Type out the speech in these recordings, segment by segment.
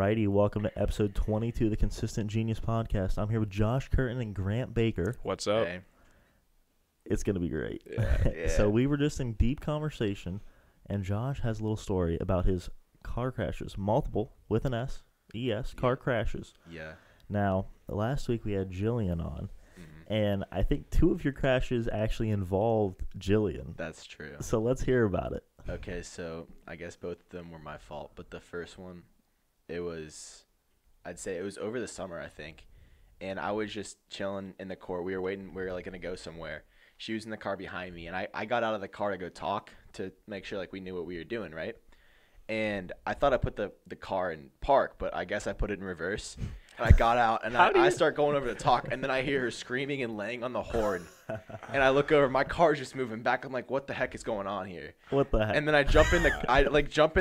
Alrighty, welcome to episode 22 of the Consistent Genius Podcast. I'm here with Josh Curtin and Grant Baker. What's up? Hey. It's going to be great. Yeah. So we were just in deep conversation, and Josh has a little story about his car crashes. Multiple, with an S, E-S, car crashes. Yeah. Now, last week we had Jillian on, and I think 2 of your crashes actually involved Jillian. That's true. So let's hear about it. Okay, so I guess both of them were my fault, but the first one, I'd say it was over the summer, I think, and I was just chilling in the court. We were waiting. We were, like, going to go somewhere. She was in the car behind me, and I got out of the car to go talk to make sure, like, we knew what we were doing, right? And I thought I put the car in park, but I guess I put it in reverse. And I got out, and I start going over to talk, and then I hear her screaming and laying on the horn. And I look over, my car's just moving back. I'm like, what the heck is going on here? What the heck? And then I jump in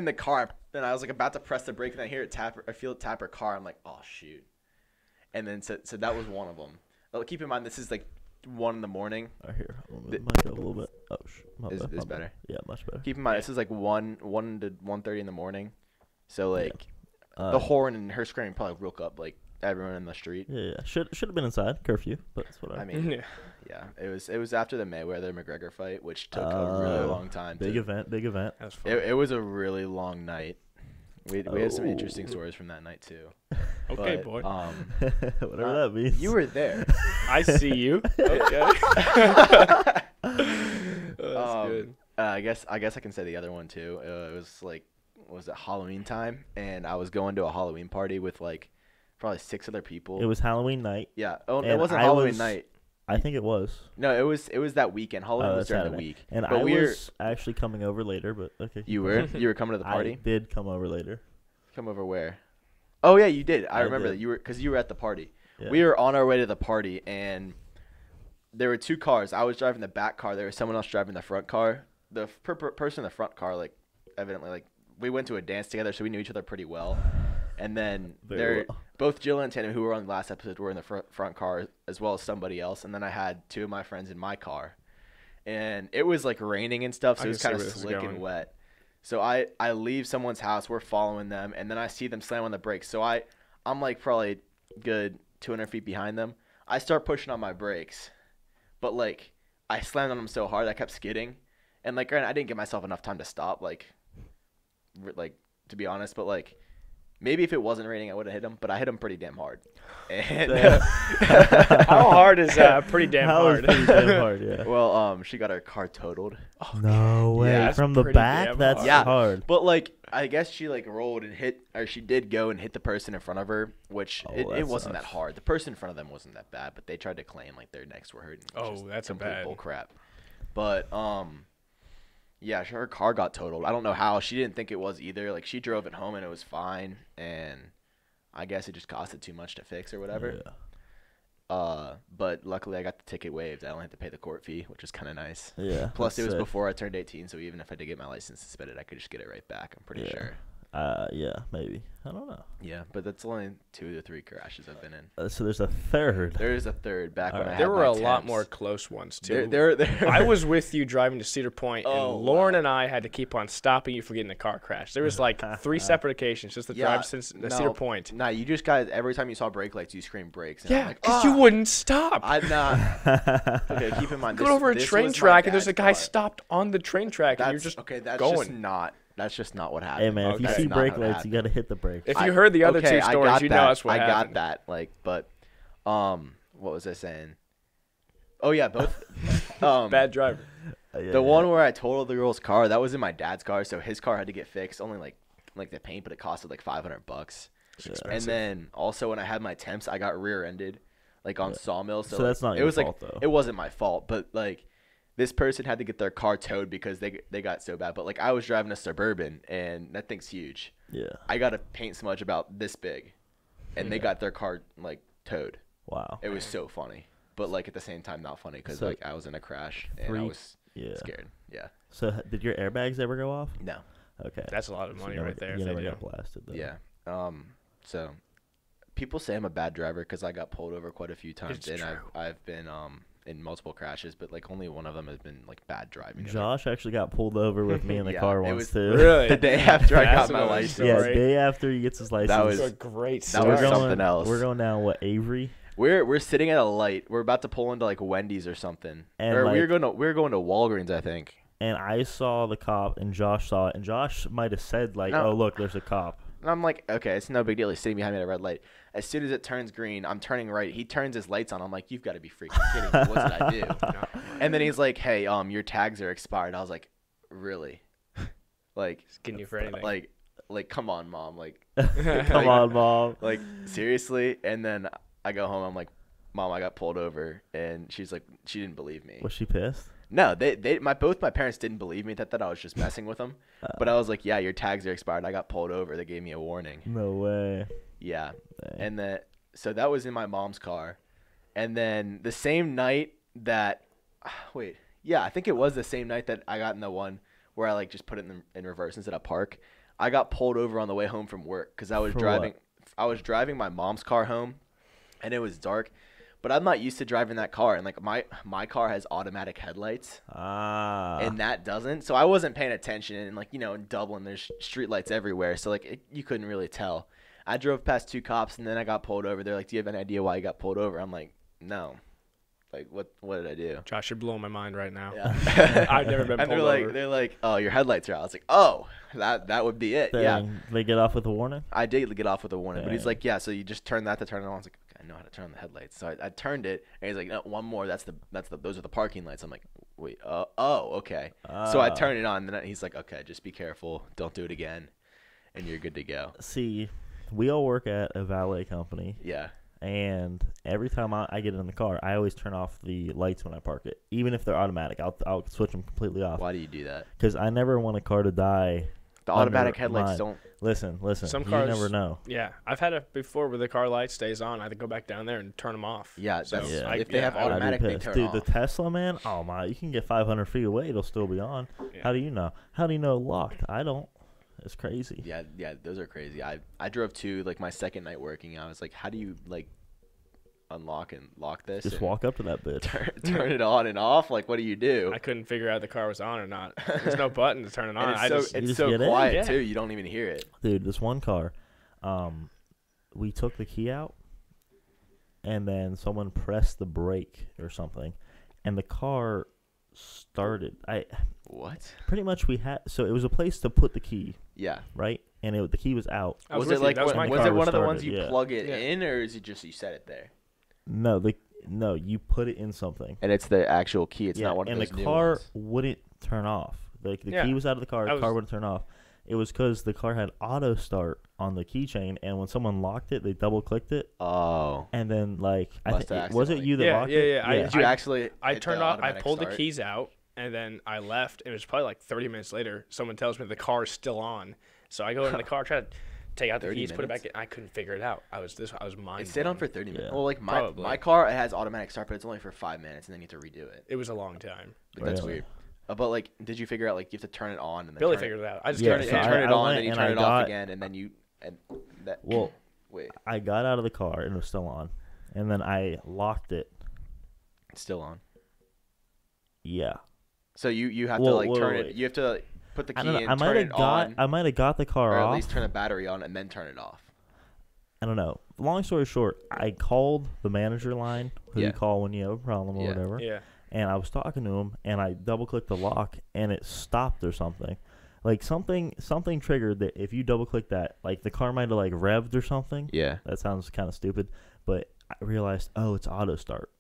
the car, and I was like about to press the brake, and I hear it tap. I feel it tap her car. I'm like, oh shoot. And then so that was one of them. But keep in mind, this is like 1 in the morning. Here, might go a little bit. Oh, Is better. Yeah, much better. Keep in mind, this is like 1 to 1:30 in the morning. So like the horn and her screaming probably woke up like everyone in the street. Yeah. Should have been inside curfew, but that's what I mean. Yeah, it was after the Mayweather-McGregor fight, which took a really long time. Big event. That was fun. It was a really long night. We had some interesting stories from that night too. Okay, but, boy. Whatever that means. You were there. I see you. Okay. That's good. I guess I can say the other one too. It was it Halloween time, and I was going to a Halloween party with like probably 6 other people. It was Halloween night. Yeah. Oh, it wasn't Halloween night. I think it was. No, it was that weekend. Halloween was during the week. And I was actually coming over later, but okay. You were coming to the party? I did come over later. Come over where? Oh yeah, you did. I remember that because you were at the party. Yeah. We were on our way to the party, and there were 2 cars. I was driving the back car. There was someone else driving the front car. The person in the front car, like, evidently, like, we went to a dance together, so we knew each other pretty well. And then both Jill and Tatum, who were on the last episode, were in the front car, as well as somebody else. And then I had 2 of my friends in my car. And it was, like, raining and stuff, so it was kind of slick and wet. So I leave someone's house. We're following them. And then I see them slam on the brakes. So I'm, like, probably good 200 feet behind them. I start pushing on my brakes. But, like, I slammed on them so hard, I kept skidding. And, like, granted, I didn't give myself enough time to stop, like, to be honest. But, like, maybe if it wasn't raining, I would have hit him, but I hit him pretty damn hard. And how hard is pretty damn hard? Pretty damn hard, yeah. Well, she got her car totaled. Oh, no way. Yeah, from the back? That's hard. But, like, I guess she, like, rolled and hit, or she did go and hit the person in front of her, which it wasn't that hard. The person in front of them wasn't that bad, but they tried to claim, like, their necks were hurting. Oh, that's a bad bull crap. But, yeah, her car got totaled. I don't know how. She didn't think it was either. Like, she drove it home and it was fine, and I guess it just costed too much to fix or whatever. Yeah. But luckily I got the ticket waived. I only had to pay the court fee, which is kind of nice. Yeah. Plus, it was before I turned 18, so even if I did get my license suspended, I could just get it right back. I'm pretty sure. Yeah, maybe. I don't know. Yeah, but that's only 2 to 3 crashes I've been in. So there's a third. There is a third back when I had There were my a lot temps. more close ones, too. There. I was with you driving to Cedar Point, and Lauren and I had to keep on stopping you for getting the car crash. There was like 3 separate occasions just to drive since Cedar Point. Nah, you just guys, every time you saw brake lights, you screamed brakes. And Yeah, because you wouldn't stop. I'm not. Okay, keep in mind. Going over a train track, and there's a guy stopped on the train track, and you're just going. That's just not what happened. Hey, man, if you see brake lights, you got to hit the brakes. If you heard the other 2 stories, you know that's what happened. I got that. Like, but, what was I saying? Oh, yeah, both. Bad driver. The one where I totaled the girl's car, that was in my dad's car, so his car had to get fixed. Only, like the paint, but it costed, like, $500. And then, also, when I had my temps, I got rear-ended, like, on Sawmill. So that's not your fault, though. It wasn't my fault, but, like, this person had to get their car towed because they got so bad. But, like, I was driving a Suburban, and that thing's huge. Yeah. I got a paint smudge about this big, and they got their car, like, towed. Wow. It was so funny. But, like, at the same time, not funny because, like, I was in a crash, and I was scared. Yeah. So, did your airbags ever go off? No. Okay. That's a lot of money right there. You never got blasted, though. Yeah. So, people say I'm a bad driver because I got pulled over quite a few times. It's true. I've been in multiple crashes, but like only one of them has been like bad driving. Josh actually got pulled over with me in the car once too. Really? The day after I got my another license. story. Yeah, the day after he gets his license. That was a great that start. was something else. We're going down Avery. We're sitting at a light. We're about to pull into like Wendy's or something. And or like, we were going to Walgreens, I think. And I saw the cop, and Josh saw it, and Josh might have said like, No. "Oh, look, there's a cop." And I'm like, okay, it's no big deal. He's sitting behind me at a red light. As soon as it turns green, I'm turning right. He turns his lights on. I'm like, you've got to be freaking kidding me. What did I do? And then he's like, hey, your tags are expired. I was like, really? Like, Getting you for anything. Like, come on, mom. Like, Come on, mom. like, seriously? And then I go home. I'm like, Mom, I got pulled over. And she's like, she didn't believe me. Was she pissed? No, both my parents didn't believe me that I was just messing with them. But I was like, yeah, your tags are expired. I got pulled over. They gave me a warning. No way. Yeah. Dang. And so that was in my mom's car. And then the same night that I think it was the same night that I got in the one where I like just put it in reverse instead of park. I got pulled over on the way home from work because I was driving my mom's car home, and it was dark. But I'm not used to driving that car, and like my car has automatic headlights, and that doesn't. So I wasn't paying attention, and like in Dublin, there's street lights everywhere, so like you couldn't really tell. I drove past 2 cops, and then I got pulled over. They're like, "Do you have any idea why you got pulled over?" I'm like, "No." Like what did I do? Josh, you're blowing my mind right now. Yeah. I've never been pulled over. They're like, "Oh, your headlights are out." I was like, "Oh, that would be it." Dang. Yeah. They get off with a warning? I did get off with a warning, but he's Dang. like, "Yeah, so you just turn that to turn it on." I was like, "I know how to turn on the headlights." So I turned it, and he's like, "No, one more. Those are the parking lights." I'm like, "Wait, okay." So I turned it on, and then he's like, "Okay, just be careful. Don't do it again, and you're good to go." See, we all work at a valet company. Yeah. And every time I get in the car, I always turn off the lights when I park it. Even if they're automatic, I'll switch them completely off. Why do you do that? Because I never want a car to die. The automatic under headlights mine. don't. Listen. Some cars, you never know. Yeah, I've had it before where the car light stays on. I have to go back down there and turn them off. Yeah, So, if they have I'd be automatic, they pissed. turn Dude, off. the Tesla, man. Oh my! You can get 500 feet away, it'll still be on. Yeah. How do you know? How do you know locked? I don't. It's crazy. Yeah, those are crazy. I drove to like my second night working. I was like, how do you like unlock and lock this? Just and walk up to that bitch. turn it on and off. Like, what do you do? I couldn't figure out if the car was on or not. There's no button to turn it on. And it's just so get in. quiet Yeah. too. You don't even hear it. Dude, this one car, we took the key out, and then someone pressed the brake or something, and the car started. What? Pretty much we had, so it was a place to put the key, Yeah. right? And the key was out. I was Was with it you. like That was my was car it one of the ones started, you yeah. plug it Yeah. in, or is it just you set it there? No, you put it in something. And it's the actual key. It's Yeah, not one of and those the new car ones. wouldn't turn off. Like the Yeah. key was out of the car, That the car was- wouldn't turn off. It was because the car had auto start on the keychain, and when someone locked it, they double clicked it, Oh. and then like Must have was it accidentally. you that Yeah, locked yeah, it? yeah. Did you actually? I hit turned the off. I automatic pulled start? the keys out, and then I left. It was probably like 30 minutes later. Someone tells me the car is still on. So I go in the car, try to take out the 30 keys, put it back minutes? in. I couldn't figure it out. I was mind. It stayed on for 30 minutes. Yeah. Well, like my Probably. car, it has automatic start, but it's only for 5 minutes, and then you have to redo it. It was a long time. Like, that's Really? weird. But like, did you figure out like you have to turn it on and then Billy turn figured it out. I just Yeah, turned it, it. so you in. turn it I on, went then you and turn I it off got- again, and then that. Well, Wait, I got out of the car and it was still on, and then I locked it. it's still on. Yeah, So you have to Well, like wait, turn wait. it. You have to put the I key don't know. in, I might turn have it got on, I might have got the car or at off. least turn the battery on and then turn it off. I don't know. Long story short, I called the manager line, who Yeah. you call when you have a problem or Yeah. whatever. Yeah. And I was talking to him, and I double clicked the lock, and it stopped or something. Like something triggered that if you double click that, like the car might have like revved or something. Yeah. That sounds kind of stupid, but I realized, oh, it's auto start.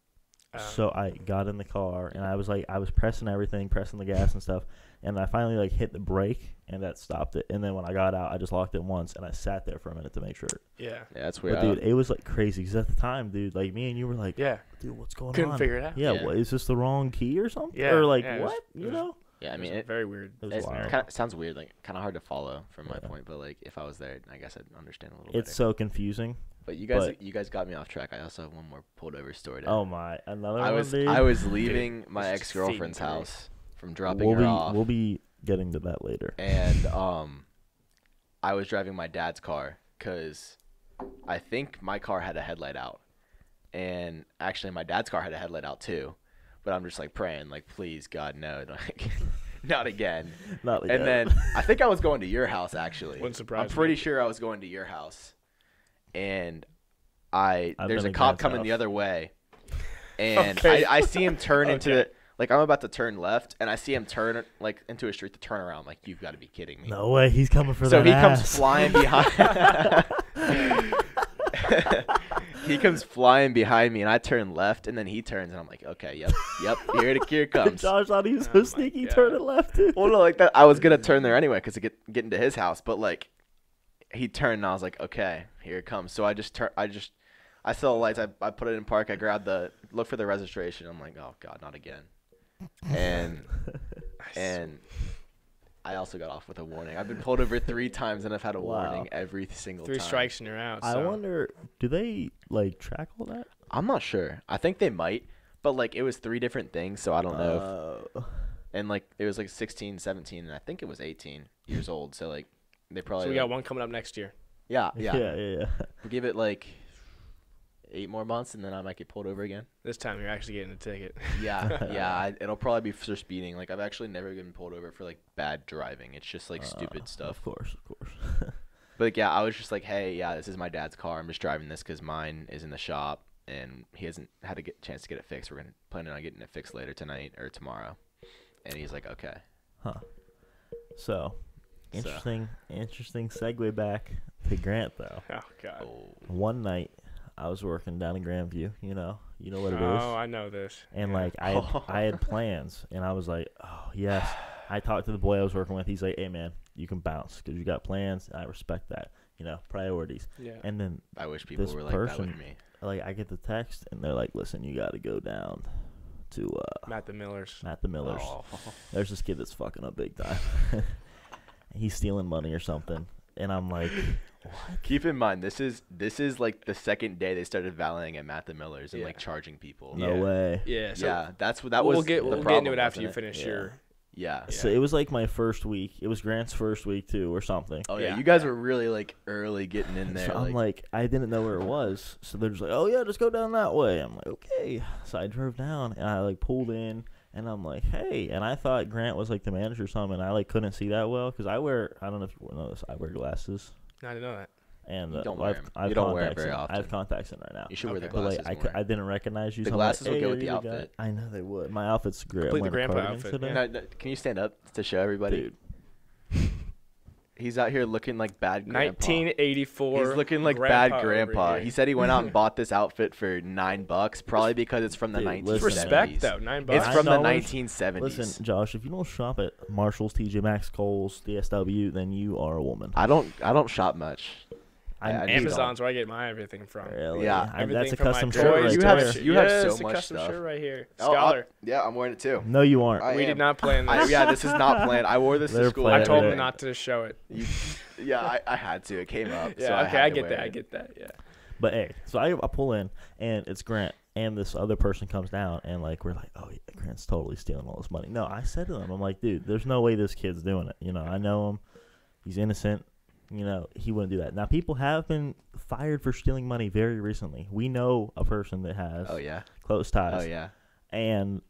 So I got in the car, and I was pressing everything, pressing the gas and stuff, and I finally like hit the brake, and that stopped it. And then when I got out, I just locked it once, and I sat there for a minute to make sure. Yeah. Yeah, that's weird. But dude, it was like crazy because at the time, dude, like me and you were like, Yeah. dude, what's going Couldn't on? figure it out. Yeah, Yeah. What, is this the wrong key or something? Yeah, Or like yeah, it was- what? it You was- know? yeah, I It mean, was it very weird. It was it's wild. kind of sounds weird, like kind of hard to follow from my Yeah. point. But like, if I was there, I guess I'd understand a little It's better. so confusing. But you but- guys got me off track. I also have one more pulled over story. To Oh my, another I one, was dude. I was leaving my this is ex-girlfriend's feeding through. house from dropping we'll her be off, we'll be getting to that later. and I was driving my dad's car because I think my car had a headlight out, and actually my dad's car had a headlight out too. But I'm just like praying, like, please, God, no, like, not again. Not again. And then I think I was going to your house, actually. Wouldn't surprise I'm pretty me. sure I was going to your house. And I've there's been a at cop Grant's coming house. the other way. And Okay. I see him turn into Okay. the, like, I'm about to turn left, and I see him turn, like, into a street to turn around. I'm like, you've got to be kidding me. No way, he's coming for So that he comes ass. flying behind. He comes flying behind me, and I turn left, and then he turns, and I'm like, okay, yep, here it comes. Josh thought he was Oh so my sneaky, God. turning left. Too. Well, no, like that, I was gonna turn there anyway because to get into his house, but like, he turned, and I was like, okay, here it comes. So I saw the lights. I put it in park. I grabbed look for the registration. I'm like, oh God, not again. And I also got off with a warning. I've been pulled over 3 times, and I've had a Wow. warning every single 3 time. strikes and you're out. I So. wonder, do they like track all that? I'm not sure. I think they might, but like it was 3 different things, so I don't know. And like it was like 16, 17, and I think it was 18 years old. So like they probably. So we got one coming up next year. Yeah. Yeah. We give it like 8 more months, and then I might get pulled over again. This time you're actually getting a ticket. Yeah. It'll probably be for speeding. Like I've actually never been pulled over for like bad driving. It's just like stupid stuff. Of course. But like, yeah, I was just like, hey, yeah, this is my dad's car. I'm just driving this because mine is in the shop, and he hasn't had a chance to get it fixed. We're planning on getting it fixed later tonight or tomorrow. And he's like, okay. Huh. So, interesting segue back to Grant though. Oh God. One night, I was working down in Grandview. You know what it is. Oh, I know this. And Yeah. like I had plans, and I was like, oh yes. I talked to the boy I was working with. He's like, hey man, you can bounce because you got plans. I respect that. Priorities. Yeah. And then I wish people this were like that person, with me. like I get the text, and they're like, listen, you got to go down to Matt the Millers. Oh. There's this kid that's fucking up big time. He's stealing money or something, and I'm like, what? Keep in mind, this is like the second day they started valeting at Matt the Miller's and Yeah. like charging people. No way. Yeah. So Yeah, that's what that was. we'll get the into problem, it after wasn't you it? finish Yeah. your. Yeah. So it was like my first week. It was Grant's first week too, or something. Oh yeah, Yeah. you guys were really like early getting in there. So I'm like, I didn't know where it was. So they're just like, oh yeah, just go down that way. I'm like, okay. So I drove down, and I like pulled in, and I'm like, hey. And I thought Grant was like the manager or something. And I like couldn't see that well because I don't know if you know this, I wear glasses. I didn't know that. And You don't well, wear 'em. I've You don't wear 'em contacts very in. often. I have contacts in right now. you should wear the Okay. But glasses like, more. I didn't recognize you. The so I'm like, glasses will hey, go with are the you guy? outfit. I know they would. My outfit's great. Complete I'm the wearing a grandpa cardigan outfit, today. yeah. No, can you stand up to show everybody? Dude. He's out here looking like bad grandpa. 1984. He's looking like grandpa bad grandpa. over here. He said he went out and bought this outfit for $9, probably because it's from the Dude, 1970s. listen, Respect though. $9. It's from the $9? 1970s. Listen, Josh, if you don't shop at Marshalls, TJ Maxx, Kohl's, DSW, then you are a woman. I don't shop much. I just Amazon's where I get my everything from. Really? Yeah. Everything That's a from custom my shirt toys right You to have- there. my shit. you have Yes, so it's much a custom stuff. shirt right here. Oh, Scholar. yeah, I'm wearing it too. No, you aren't. We did not plan this. Yeah, this is not planned. I wore this to They're school. planned. I told Yeah. him not to show it. Yeah, I had to. It came up. Yeah, so okay, had I to get wear that. I it. get that. Yeah. But hey, so I pull in, and it's Grant, and this other person comes down, and like we're like, oh yeah, Grant's totally stealing all this money. No, I said to him, I'm like, dude, there's no way this kid's doing it. I know him. He's innocent. He wouldn't do that. Now, people have been fired for stealing money very recently. We know a person that has Oh yeah. close ties. Oh yeah. And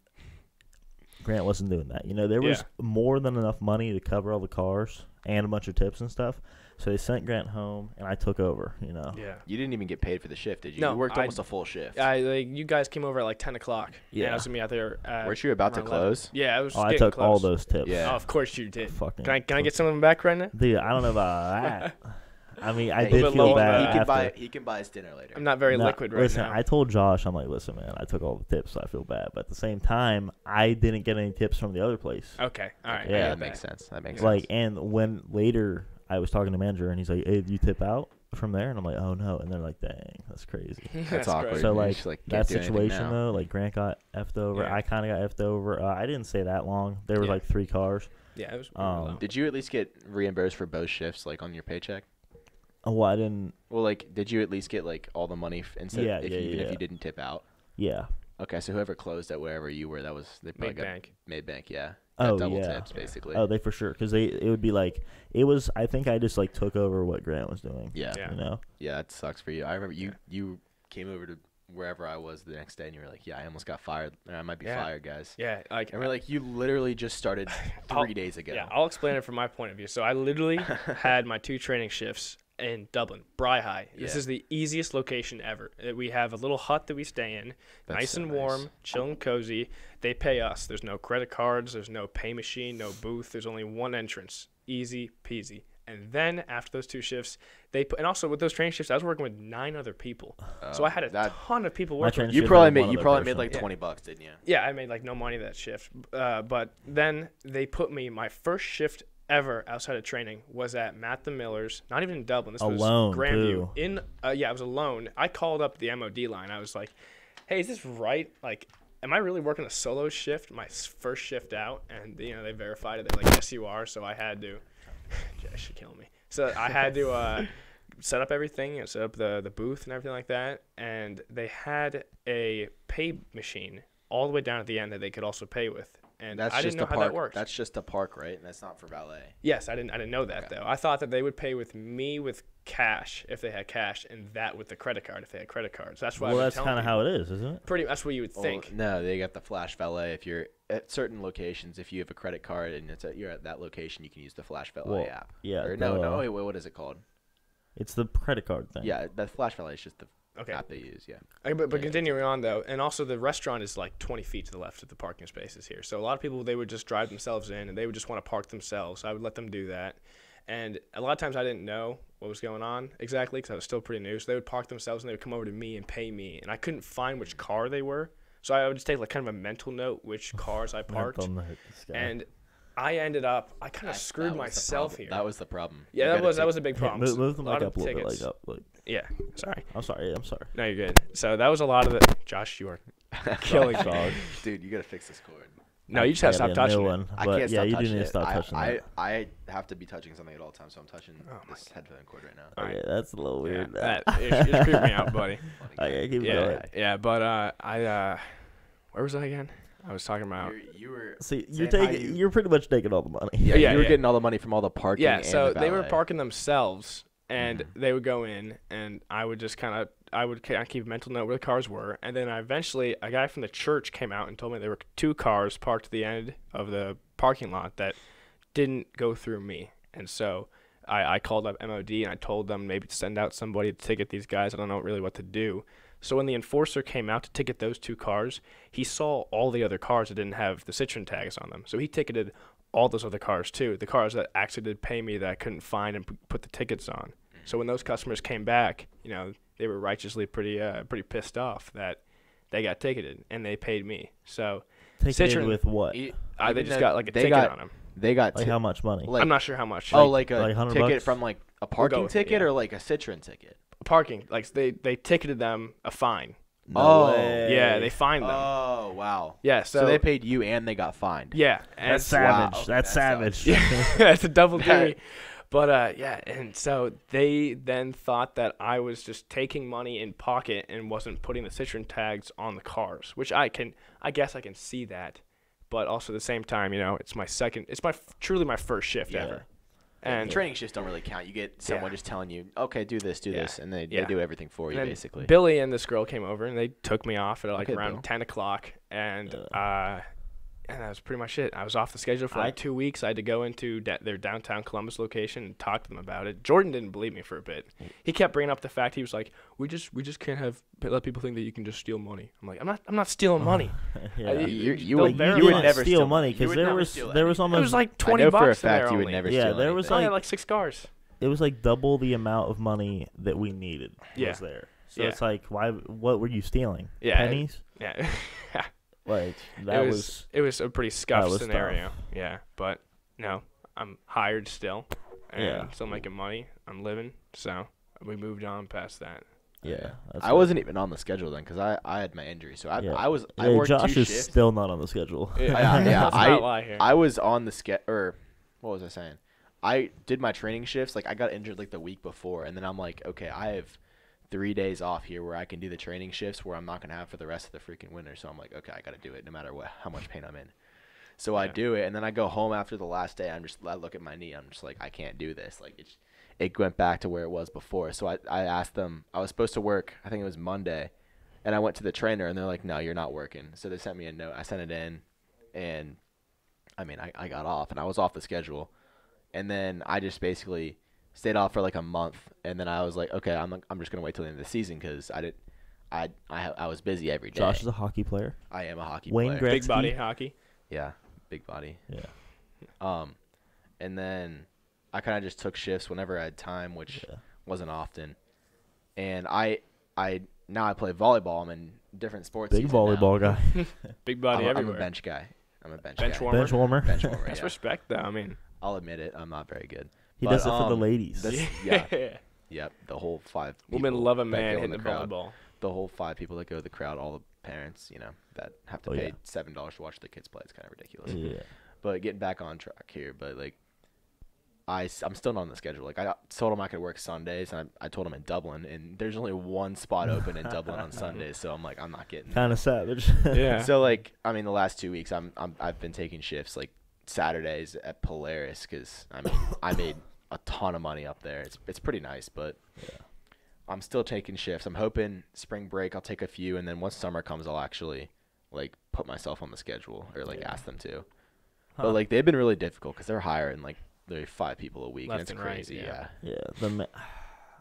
Grant wasn't doing that. There was more than enough money to cover all the cars and a bunch of tips and stuff. So they sent Grant home, and I took over. Yeah. You didn't even get paid for the shift, did you? No, you worked I- almost a full shift. You guys came over at like 10 o'clock. Yeah. And I was gonna be out there. Weren't you about to around 11. close? Yeah, I was. Oh, I getting took all close. those tips. Yeah. Oh, of course you did. Fucking. Can I get some of them back right now? Dude, I don't know about that. I mean, I Yeah, did little bit feel low on bad. that. He can buy us dinner later. I'm not very No, liquid right listen, now. I told Josh, I'm like, listen, man, I took all the tips, so I feel bad. But at the same time, I didn't get any tips from the other place. Okay. All right. Yeah. I that get makes sense. That makes Like, sense. and when later I was talking to the manager, and he's like, hey, did you tip out from there? And I'm like, oh, no. And they're like, dang, that's crazy. That's awkward. great. So, You like, just, can't that do anything situation, now. though, like, Grant got effed over. Yeah. I kind of got effed over. I didn't stay that long. There were, Yeah. like, 3 cars. Yeah, it was. Did you at least get reimbursed for both shifts, like on your paycheck? Oh, I didn't. Well, like, did you at least get like all the money instead? Yeah, Even yeah. if you didn't tip out. Yeah. Okay, so whoever closed at wherever you were, they probably Made got bank. made bank. Yeah. Oh, Got double yeah. tips basically. Oh, they for sure. Because it would be like, it was, I think I just, like, took over what Grant was doing. yeah. Yeah. You know? Yeah, that sucks for you. I remember you came over to wherever I was the next day, and you were like, "Yeah, I almost got fired. I might be fired, guys." Yeah, like, and we're like, "You literally just started 3 days ago." Yeah, I'll explain it from my point of view. So I literally had my 2 training shifts in Dublin, Bry High. This is the easiest location ever. We have a little hut that we stay in, nice and warm, chill and cozy. They pay us. There's no credit cards. There's no pay machine, no booth. There's only one entrance. Easy peasy. And then after those 2 shifts, and also with those training shifts, I was working with 9 other people. So I had a ton of people working. You probably made like $20, didn't you? Yeah, I made like no money that shift. But then they put me, my first shift ever outside of training was at Matt the Miller's, not even in Dublin. This alone, was Grandview. too. I was alone. I called up the MOD line. I was like, "Hey, is this right? Like, am I really working a solo shift? My first shift out?" And they verified it. They're like, "Yes, you are." So I had to. Jay should kill me. So I had to set up everything, set up the booth and everything like that. And they had a pay machine all the way down at the end that they could also pay with. And I didn't know how that worked. That's just a park, right? And that's not for valet. Yes, I didn't know that though. I thought that they would pay with me with cash if they had cash, and that with the credit card if they had credit cards. That's why. Well, that's kind of how it is, isn't it? That's what you would think. No, they got the flash valet. If you're at certain locations, if you have a credit card and you're at that location, you can use the flash valet app. Yeah. Or no. Wait, what is it called? It's the credit card thing. Yeah, the flash valet is just the app they use. Yeah. But continuing on though, and also the restaurant is like 20 feet to the left of the parking spaces here. So a lot of people, they would just drive themselves in and they would just want to park themselves. So I would let them do that. And a lot of times I didn't know what was going on exactly because I was still pretty new. So they would park themselves and they would come over to me and pay me. And I couldn't find which car they were. So I would just take like kind of a mental note which cars I parked. And I ended up, I kind of screwed myself here. That was the problem. Yeah, that was a big problem. Move them up a little bit. Yeah, sorry. I'm sorry. No, you're good. So that was a lot of the, Josh, you are killing me. Dude, you got to fix this cord. No, you just have to stop touching it. I can't stop touching it. You do need to stop touching it. I have to be touching something at all times, so I'm touching this headphone cord right now. Okay, that's a little weird. Yeah, it's creeping me out, buddy. Okay, keep going. Yeah, but where was I again? I was talking about. You were. See, you're pretty much taking all the money. Yeah, you were getting all the money from all the parking. Yeah, and so the they were valet. parking themselves, and they would go in, and I would just keep a mental note where the cars were, and then eventually a guy from the church came out and told me there were 2 cars parked at the end of the parking lot that didn't go through me, and so I called up MOD and I told them maybe to send out somebody to ticket these guys. I don't know really what to do. So when the enforcer came out to ticket those 2 cars, he saw all the other cars that didn't have the Citroen tags on them. So he ticketed all those other cars too, the cars that actually did pay me that I couldn't find and put the tickets on. So when those customers came back, they were righteously pretty pissed off that they got ticketed and they paid me. So Ticketed Citroen, with what? they just got like a ticket on them. They got like how much money? I'm not sure how much. Like a like $100 ticket from like a parking ticket or like a Citroen ticket? Parking, like they ticketed them a fine. No way. Yeah, they fined them. Oh wow. Yeah, so they paid you and they got fined. Yeah, that's savage. Wow. That's savage. Yeah, that's a double duty. But yeah, and so they then thought that I was just taking money in pocket and wasn't putting the Citroen tags on the cars, which I guess I can see that, but also at the same time, it's truly my first shift ever. And training shifts don't really count. You get someone just telling you, okay, do this, and they do everything for you, basically. Billy and this girl came over, and they took me off at around 10 o'clock, and that was pretty much it. I was off the schedule for 2 weeks. I had to go into their downtown Columbus location and talk to them about it. Jordan didn't believe me for a bit. He kept bringing up the fact, he was like, we just can't let people think that you can just steal money. I'm like, I'm not stealing money. You would never steal money because there was almost, it was like $20 I know for a fact you would never steal there was anything. Like 6 cars. It was like double the amount of money that we needed was there. So it's like, what were you stealing? Yeah, pennies? Yeah. Like it was a pretty scuffed scenario. Tough. Yeah, but no, I'm hired still, and still making money. I'm living, so we moved on past that. Yeah, I wasn't even on the schedule then because I had my injury, so I worked Josh 2 is shifts. still not on the schedule. I was on the or what was I saying? I did my training shifts. Like I got injured like the week before, and then I'm like, okay, I have 3 days off here where I can do the training shifts where I'm not gonna have for the rest of the freaking winter. So I'm like, okay, I gotta do it no matter how much pain I'm in. So I do it, and then I go home after the last day. I look at my knee. I'm just like, I can't do this. Like it went back to where it was before. So I asked them. I was supposed to work. I think it was Monday, And I went to the trainer, and they're like, no, you're not working. So they sent me a note. I sent it in, and, I mean, I got off, and I was off the schedule. And then I just basically stayed off for like a month, and then I was like, okay, I'm just going to wait till the end of the season because I was busy every day. Josh is a hockey player. I am a hockey Wayne player. Big body hockey. Yeah, big body. Yeah. And then I kind of just took shifts whenever I had time, which wasn't often. And now I play volleyball. I'm in different sports. Big volleyball guy. Big body everywhere. I'm a bench guy. I'm a bench Bench guy. warmer. Bench warmer. Bench warmer. That's Yeah. respect, though. I mean, I'll admit it. I'm not very good. He does it for the ladies. Yeah. Yep. The whole 5 people women love a that man go in hitting the a crowd. volleyball. The whole 5 people that go to the crowd, all the parents, that have to pay $7 to watch the kids play. It's kind of ridiculous. Yeah. But getting back on track here, but like, I'm still not on the schedule. Like I told him I could work Sundays, and I told him in Dublin, and there's only one spot open in Dublin on Sundays, so I'm like, I'm not getting. Kind of savage. Yeah. So like, I mean, the last 2 weeks, I've been taking shifts like Saturdays at Polaris because I mean I made a ton of money up there. It's pretty nice, but I'm still taking shifts. I'm hoping spring break I'll take a few, and then once summer comes, I'll actually like put myself on the schedule or like ask them to. But like they've been really difficult because they're hiring like literally 5 people a week, and Left it's and right, crazy. yeah. Yeah.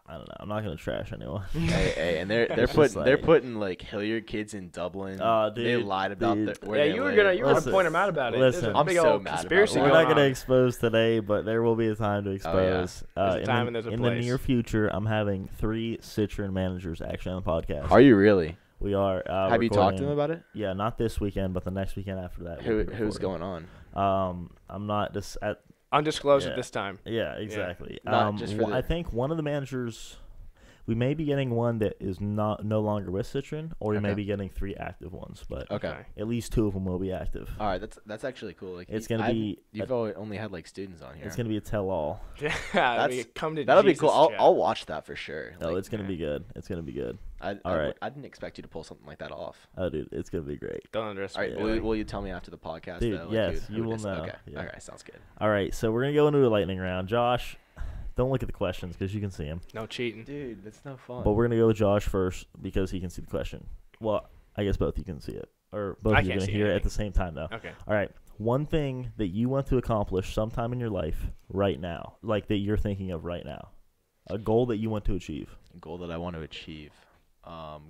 I don't know. I'm not gonna trash anyone. Hey, and they're It's putting just they're like- putting like Hilliard kids in Dublin. Dude, they lied about dude. where Yeah, they you were live. gonna Listen, point them out about it. listen. There's a I'm big so old mad about conspiracy it. We're going not gonna on. expose today, but there will be a time to expose. There's a in time the, and there's a in the place. near future, I'm having 3 Citron managers actually on the podcast. Are you really? We are. Have you talked to them about it? Yeah, not this weekend, but the next weekend after that. we'll be Who's recording. going on? I'm not just at. Undisclosed Yeah. at this time. Yeah, exactly. Not just for I the- think one of the managers. We may be getting one that is no longer with Citron, or we may Okay. be getting 3 active ones, but Okay. at least 2 of them will be active. All right, that's actually cool. Like It's gonna be. You've only had like students on here. It's gonna be a tell-all. Yeah, That's- come to That'll be Jesus cool. chat. I'll watch that for sure. Oh, Like, it's gonna be good. It's gonna be good. I right. I didn't expect you to pull something like that off. Oh, dude, it's gonna be great. Don't All underestimate. right, Yeah. will you tell me after the podcast? Dude, though, like, yes, who you it will is? know. Okay. Yeah. All right, sounds good. All right, so we're gonna go into a lightning round. Josh, don't look at the questions because you can see them. No cheating. Dude, that's no fun. But we're gonna go with Josh first because he can see the question. Well, I guess both you can see it, or both I of you can't gonna see hear it at anything. the same time though. Okay. All right, one thing that you want to accomplish sometime in your life right now, like that you're thinking of right now, a goal that you want to achieve. Goal that I want to achieve.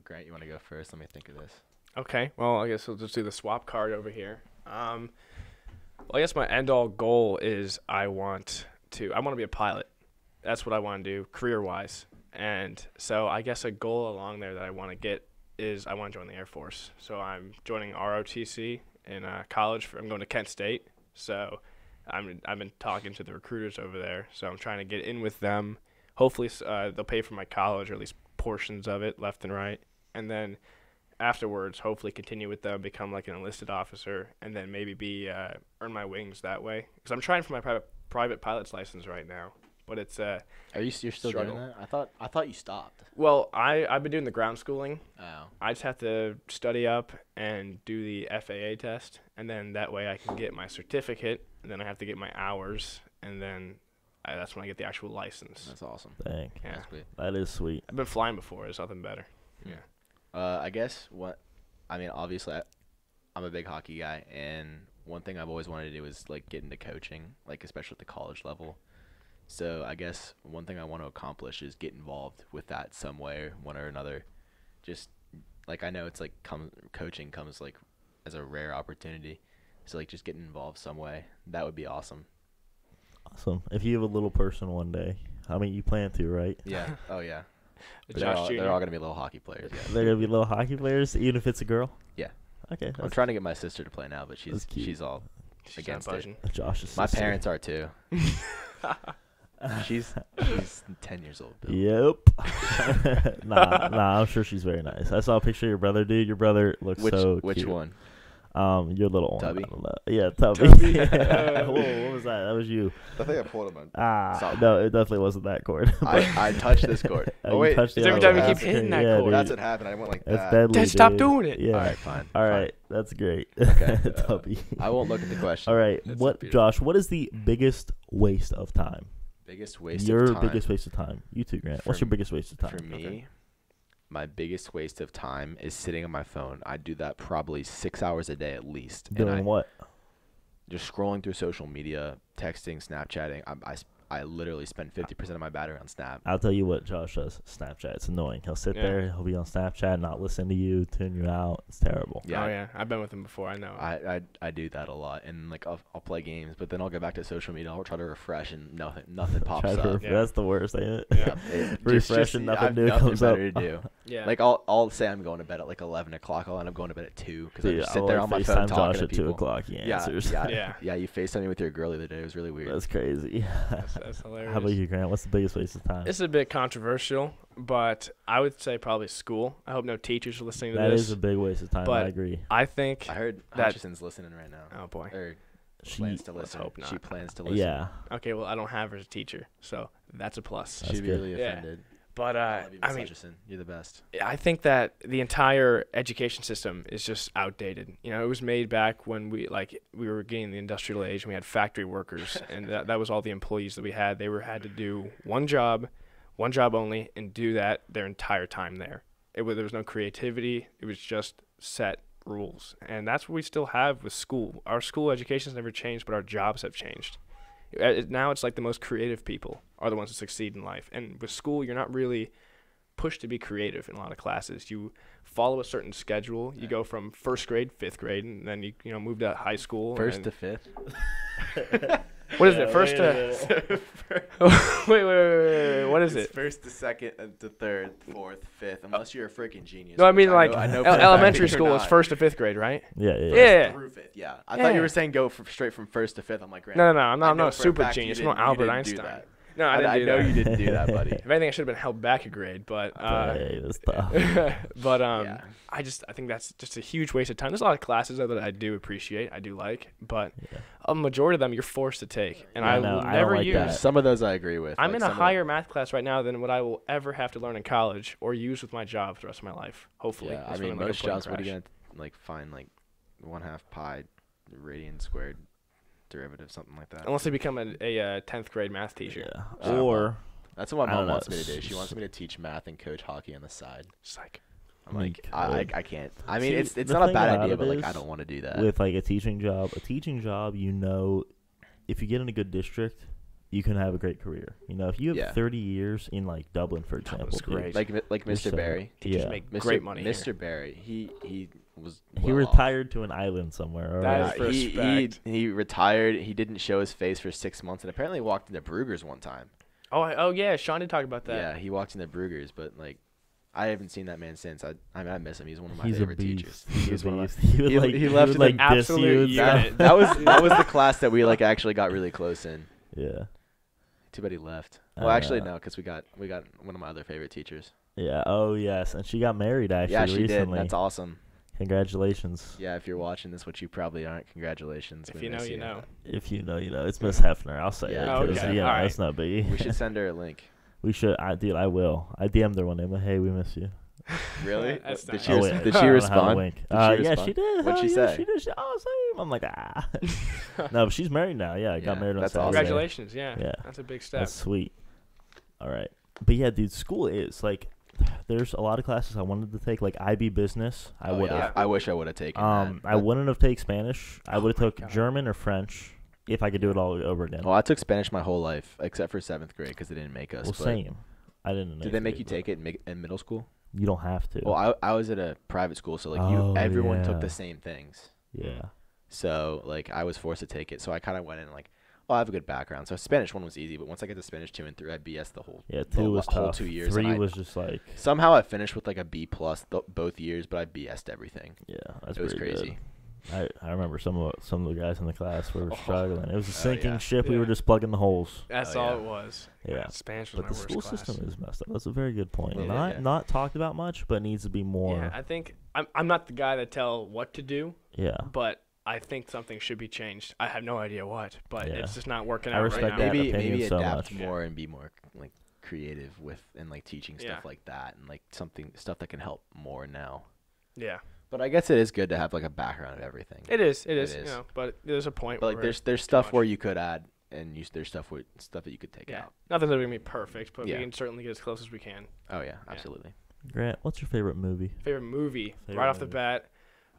Grant, you want to go first? Let me think of this. Okay. Well, I guess we'll just do the swap card over here. Well, I guess my end all goal is I want to be a pilot. That's what I want to do career-wise. And so I guess a goal along there that I want to get is I want to join the Air Force. So I'm joining ROTC in college. I'm going to Kent State. So I've been talking to the recruiters over there. So I'm trying to get in with them. Hopefully they'll pay for my college, or at least portions of it, left and right. And then afterwards, hopefully continue with them, become like an enlisted officer, and then maybe earn my wings that way. Because I'm trying for my private pilot's license right now. But it's You're still struggle. doing that? I thought you stopped. well, I've been doing the ground schooling. Oh. I just have to study up and do the FAA test, and then that way I can get my certificate, and then I have to get my hours, and then that's when I get the actual license. That's awesome. Dang, Yeah, That's sweet. that is sweet. I've been flying before. There's nothing better. Yeah. I guess obviously I'm a big hockey guy, and one thing I've always wanted to do is like get into coaching, like especially at the college level. So I guess one thing I want to accomplish is get involved with that some way, one or another. Just like I know it's like coaching comes like as a rare opportunity, so like just getting involved some way, that would be awesome. Awesome. If you have a little person one day, I mean, you plan to, right? Yeah. Oh yeah. Josh Jr. They're all gonna be little hockey players. Yeah. They're gonna be little hockey players, even if it's a girl. Yeah. Okay. I'm That's trying to get my sister to play now, but That's cute. she's all She's against not it. budging. Josh's My sister. parents are too. She's 10 years old. Bill. Yep. nah, I'm sure she's very nice. I saw a picture of your brother, dude. Your brother looks so Which cute. one? Your little one. Tubby? I don't know. Yeah, Tubby. Tubby. Yeah. Whoa, what was that? That was you. I think I pulled him. No, it definitely wasn't that cord. I touched this cord. You wait, touched the every other time one. you keep That's hitting great. that Yeah, cord. dude. That's what happened. I went like That's that. deadly. Dad, stop dude. doing it. Yeah. All right, fine. All fine. right, that's great. Okay. Tubby. I won't look at the question. All right, That's what, beautiful. Josh? What is the biggest waste of time? Biggest waste Your of time biggest waste of time. You too, Grant. What's For- your biggest waste of time? for me? my biggest waste of time is sitting on my phone. I do that probably 6 hours a day at least. Doing what? Just scrolling through social media, texting, Snapchatting. I literally spend 50% of my battery on Snap. I'll tell you what Josh does. Snapchat. It's annoying. He'll sit there. He'll be on Snapchat, not listen to you, tune you out. It's terrible. Yeah. Oh yeah. I've been with him before. I know. I do that a lot, and like I'll play games, but then I'll go back to social media. I'll try to refresh, and nothing pops up. That's the worst, ain't it? Yeah. Refresh and nothing new comes up. To do. Yeah. Like I'll say I'm going to bed at like 11 o'clock. I'll end up going to bed at 2 because I just sit there on my FaceTime phone talking Josh to at people. 2 o'clock. He answers. Yeah. You FaceTimed me with your girl the other day. It was really weird. That's crazy. That's hilarious. How about you, Grant? What's the biggest waste of time? This is a bit controversial, but I would say probably school. I hope no teachers are listening to this. That is a big waste of time. But I agree. I think I heard that Hutchison's listening right now. Oh boy. Or She plans to listen. hope not. She plans to listen. Yeah. Okay, well I don't have her as a teacher, so that's a plus. That's She'd be good. really Yeah. offended. But I love you, I Miss mean, Hutchison. You're the best. I think that the entire education system is just outdated. You know, it was made back when we were getting the industrial age and we had factory workers, and that was all the employees that we had. They had to do one job only, and do that their entire time there. There was no creativity. It was just set rules, and that's what we still have with school. Our school education's never changed, but our jobs have changed. Now it's like the most creative people are the ones who succeed in life. And with school, you're not really pushed to be creative in a lot of classes. You follow a certain schedule. You go from first grade, fifth grade, and then you move to high school. First to fifth. What is it? First to wait. What is it? First to second and to third, fourth, fifth. Unless you're a freaking genius. No, I mean I know for a fact elementary you're school is not. first to fifth grade, right? Yeah. Yeah. Through fifth, yeah. I thought you were saying go straight from first to fifth. I'm like, Grant, No. I'm I know not a for a super fact you genius. I'm not didn't- you Albert didn't do Einstein. that. No, I didn't I do know that. you didn't do that, buddy. If anything, I should have been held back a grade, but Hey, that's tough. but Yeah. I think that's just a huge waste of time. There's a lot of classes that I do appreciate, I do like, but a majority of them you're forced to take, and I no, will I don't never like use. that. Some of those I agree with. I'm like in a some of higher math class right now than what I will ever have to learn in college or use with my job for the rest of my life. Hopefully, Yeah, I That's mean, when I'm, like, a most plane jobs, what are you crash. gonna find 1/2 pi radian squared derivative, something like that. Unless they become a 10th grade math teacher. Yeah. Uh, Or That's what my I don't mom wants know. me to do. She wants me to teach math and coach hockey on the side. It's like, I'm You like, I could. can't. I mean, See, it's the not a thing bad about idea, it but I is don't want to do that. with a teaching job, if you get in a good district, you can have a great career. If you have 30 years in Dublin, for example, Dublin's great. like Mr. set. Barry. teachers Yeah. make Mr. great money Mr. here. Barry, he was. He well off. retired to an island somewhere. All That right. is he respect. he retired. He didn't show his face for 6 months, and apparently walked into Brugger's one time. Oh yeah, Sean did talk about that. Yeah, he walked into Brugger's, but I haven't seen that man since. I miss him. He's one of my He's a favorite beast. teachers. He's He's a one of beast. He would he- like he he left would in like an diss you absolute and unit. stuff. that was the class that we actually got really close in. Yeah. Too bad he left. I Well, actually know. no, because we got one of my other favorite teachers. Yeah. Oh yes, and she got married actually Yeah, she recently. did. That's awesome. Congratulations. Yeah, if you're watching this, which you probably aren't, congratulations. If We you know, miss you know. If you know, you know. It's Miss Hefner. I'll say Yeah, it. 'Cause, okay. yeah, All right. it's not biggie. We should send her a link. We should. Dude, I will. I DM'd her one day. But hey, we miss you. Really? That's Did nice. she, Oh, res- wait, did I she don't know how to respond? wink. Did she Yeah, respond? she did. What'd she Hell yeah, say? She did. I'm like, No, but she's married now. Yeah, got Yeah, married on that's Saturday. awesome. Congratulations, yeah. Yeah. That's a big step. That's sweet. All right. But yeah, dude, school is there's a lot of classes I wanted to take, like IB business. I Oh, would yeah. have. I wish I would have taken I that. wouldn't have taken Spanish. I would have my took God. German or French if I could do it all over again. Well, I took Spanish my whole life, except for 7th grade, because they didn't make us. Well, but same. I didn't know. Did they make you take it in middle school? You don't have to. Well, I was at a private school, so Oh, everyone yeah. took the same things. yeah. So I was forced to take it. So I kind of went in I have a good background. So Spanish 1 was easy, but once I get to Spanish 2 and 3, I BS the whole. Yeah, the 2 was whole tough. 2 years. 3 and was just like, somehow I finished with a B plus both years, but I BS'd everything. yeah, that's It was pretty crazy. good. I remember some of the guys in the class were struggling. It was a sinking yeah. ship. We were Yeah. just plugging the holes. That's Oh, all yeah. it was. Yeah. Spanish was But my the worst school class. system is messed up. That's a very good point. Yeah, Not talked about much, but needs to be more. Yeah, I think I'm not the guy that tell what to do, Yeah. but I think something should be changed. I have no idea what, but Yeah. it's just not working I out respect right that now. maybe opinion so adapt much. more and be more creative with and teaching stuff Yeah. like that and stuff that can help more now. Yeah, But I guess it is good to have a background of everything. it is. It is. You know, but there's a point But where there's stuff much. where you could add and there's stuff that you could take yeah, out. nothing's ever gonna be perfect, but Yeah. we can certainly get as close as we can. Oh yeah, absolutely. Grant, what's your favorite movie? Favorite movie, right off the bat,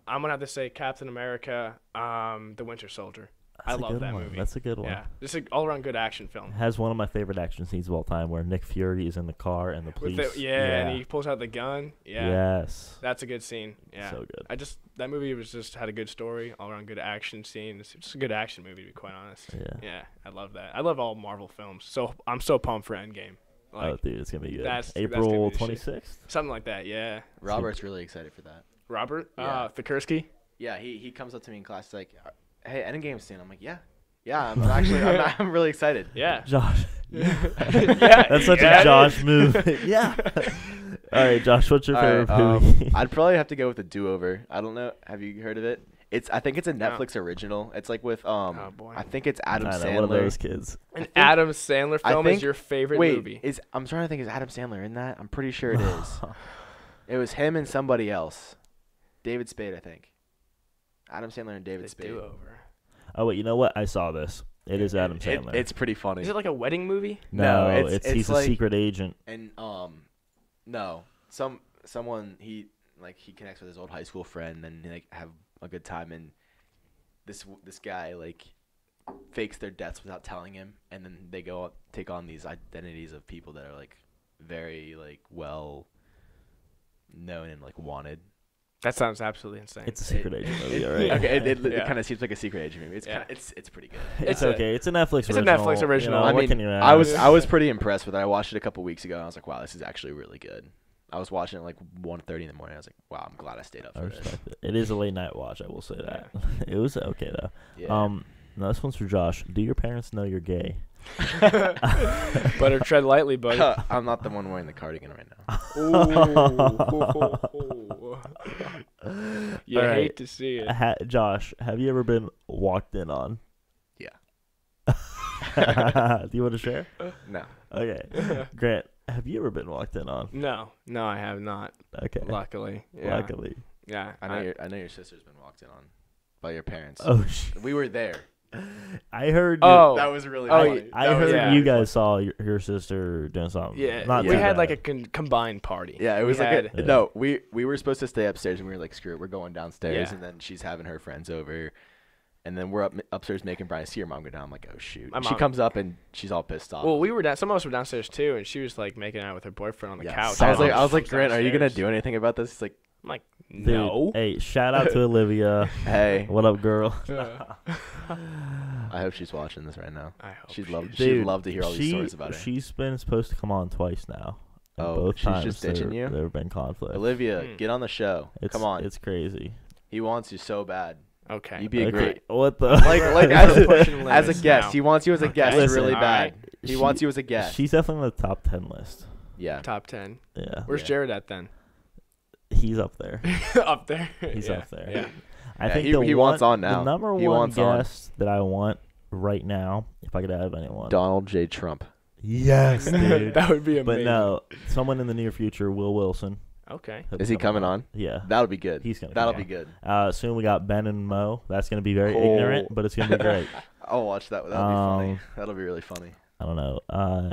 I'm gonna have to say Captain America, The Winter Soldier. I love that movie. That's a good one. Yeah, just an all-around good action film. It has one of my favorite action scenes of all time, where Nick Fury is in the car and the police. And he pulls out the gun. Yeah. Yes. That's a good scene. Yeah. So good. That movie was just had a good story, all-around good action scene. It's just a good action movie, to be quite honest. Yeah. Yeah, I love that. I love all Marvel films. So I'm so pumped for Endgame. Oh, dude, it's gonna be good. April 26th. Something like that. Yeah. Robert's really excited for that. Robert? Yeah. Thikursky? Yeah, he comes up to me in class like, "Hey, Endgame's soon." I'm like, "Yeah, I'm really excited." Yeah. Josh. Yeah. That's such a Josh move. Yeah. All right, Josh, what's your favorite movie? I'd probably have to go with The Do-Over. I don't know. Have you heard of it? I think it's a Netflix original. It's like with oh boy. I think it's Adam Sandler. One of those kids. An Adam Sandler film is your favorite movie. I'm trying to think, is Adam Sandler in that? I'm pretty sure it is. It was him and somebody else. David Spade, I think. Adam Sandler and David Spade. Do-Over. Oh wait, you know what? I saw this. It is Adam Sandler. It's pretty funny. Is it like a wedding movie? No, he's a secret agent. And no, someone he connects with his old high school friend, and they have a good time, and this guy fakes their deaths without telling him, and then they go take on these identities of people that are very well known and wanted. That sounds absolutely insane. It's a secret agent movie, all right? Okay, it kind of seems like a secret agent movie. It's pretty good. It's okay. It's a Netflix original. It's a Netflix original. You know, I was pretty impressed with it. I watched it a couple weeks ago, and I was like, wow, this is actually really good. I was watching it 1:30 in the morning. I was like, wow, I'm glad I stayed up for this. It is a late night watch, I will say that. It was okay though. Yeah. Now this one's for Josh. Do your parents know you're gay? Better tread lightly, buddy. I'm not the one wearing the cardigan right now. You hate to see it. Josh, have you ever been walked in on? Yeah. Do you want to share? No. Okay. Grant, have you ever been walked in on? No, I have not. Okay. Luckily. Yeah. Luckily. Yeah. I know your sister's been walked in on by your parents. Oh, we were there. I heard. That was really funny. I heard you guys saw your sister doing something. Yeah. We had a combined party. Yeah, it was no. We were supposed to stay upstairs, and we were like, screw it, we're going downstairs. Yeah. And then she's having her friends over, and then we're upstairs making Brian see her mom go down. I'm like, oh shoot. She comes up and she's all pissed off. Well, we were down. Some of us were downstairs too, and she was making out with her boyfriend on the couch. So I was like, Grant, are you gonna do anything about this? He's like, I'm like, no. Dude, hey, shout out to Olivia. Hey, what up, girl? I hope she's watching this right now. I hope she'd love to hear all these stories about her. She's been supposed to come on twice now. Both she's just ditching you? There have been conflicts. Olivia, get on the show. Come on. It's crazy. He wants you so bad. Okay. You'd be a great. What the? As a guest. He wants you as a guest really bad. He wants you as a guest. She's definitely on the top 10 list. Yeah. Top 10. Yeah. Where's Jared at then? He's up there. Up there. He's up there. Yeah. I think he wants on now. The number one guest that I want right now, if I could have anyone, Donald J. Trump. Yes, dude. That would be amazing. But no, someone in the near future, Will Wilson. Okay. Is he coming on? Yeah. That'll be good. That'll be good. Soon we got Ben and Mo. That's gonna be very ignorant, but it's gonna be great. I'll watch that. That'll be funny. That'll be really funny. I don't know.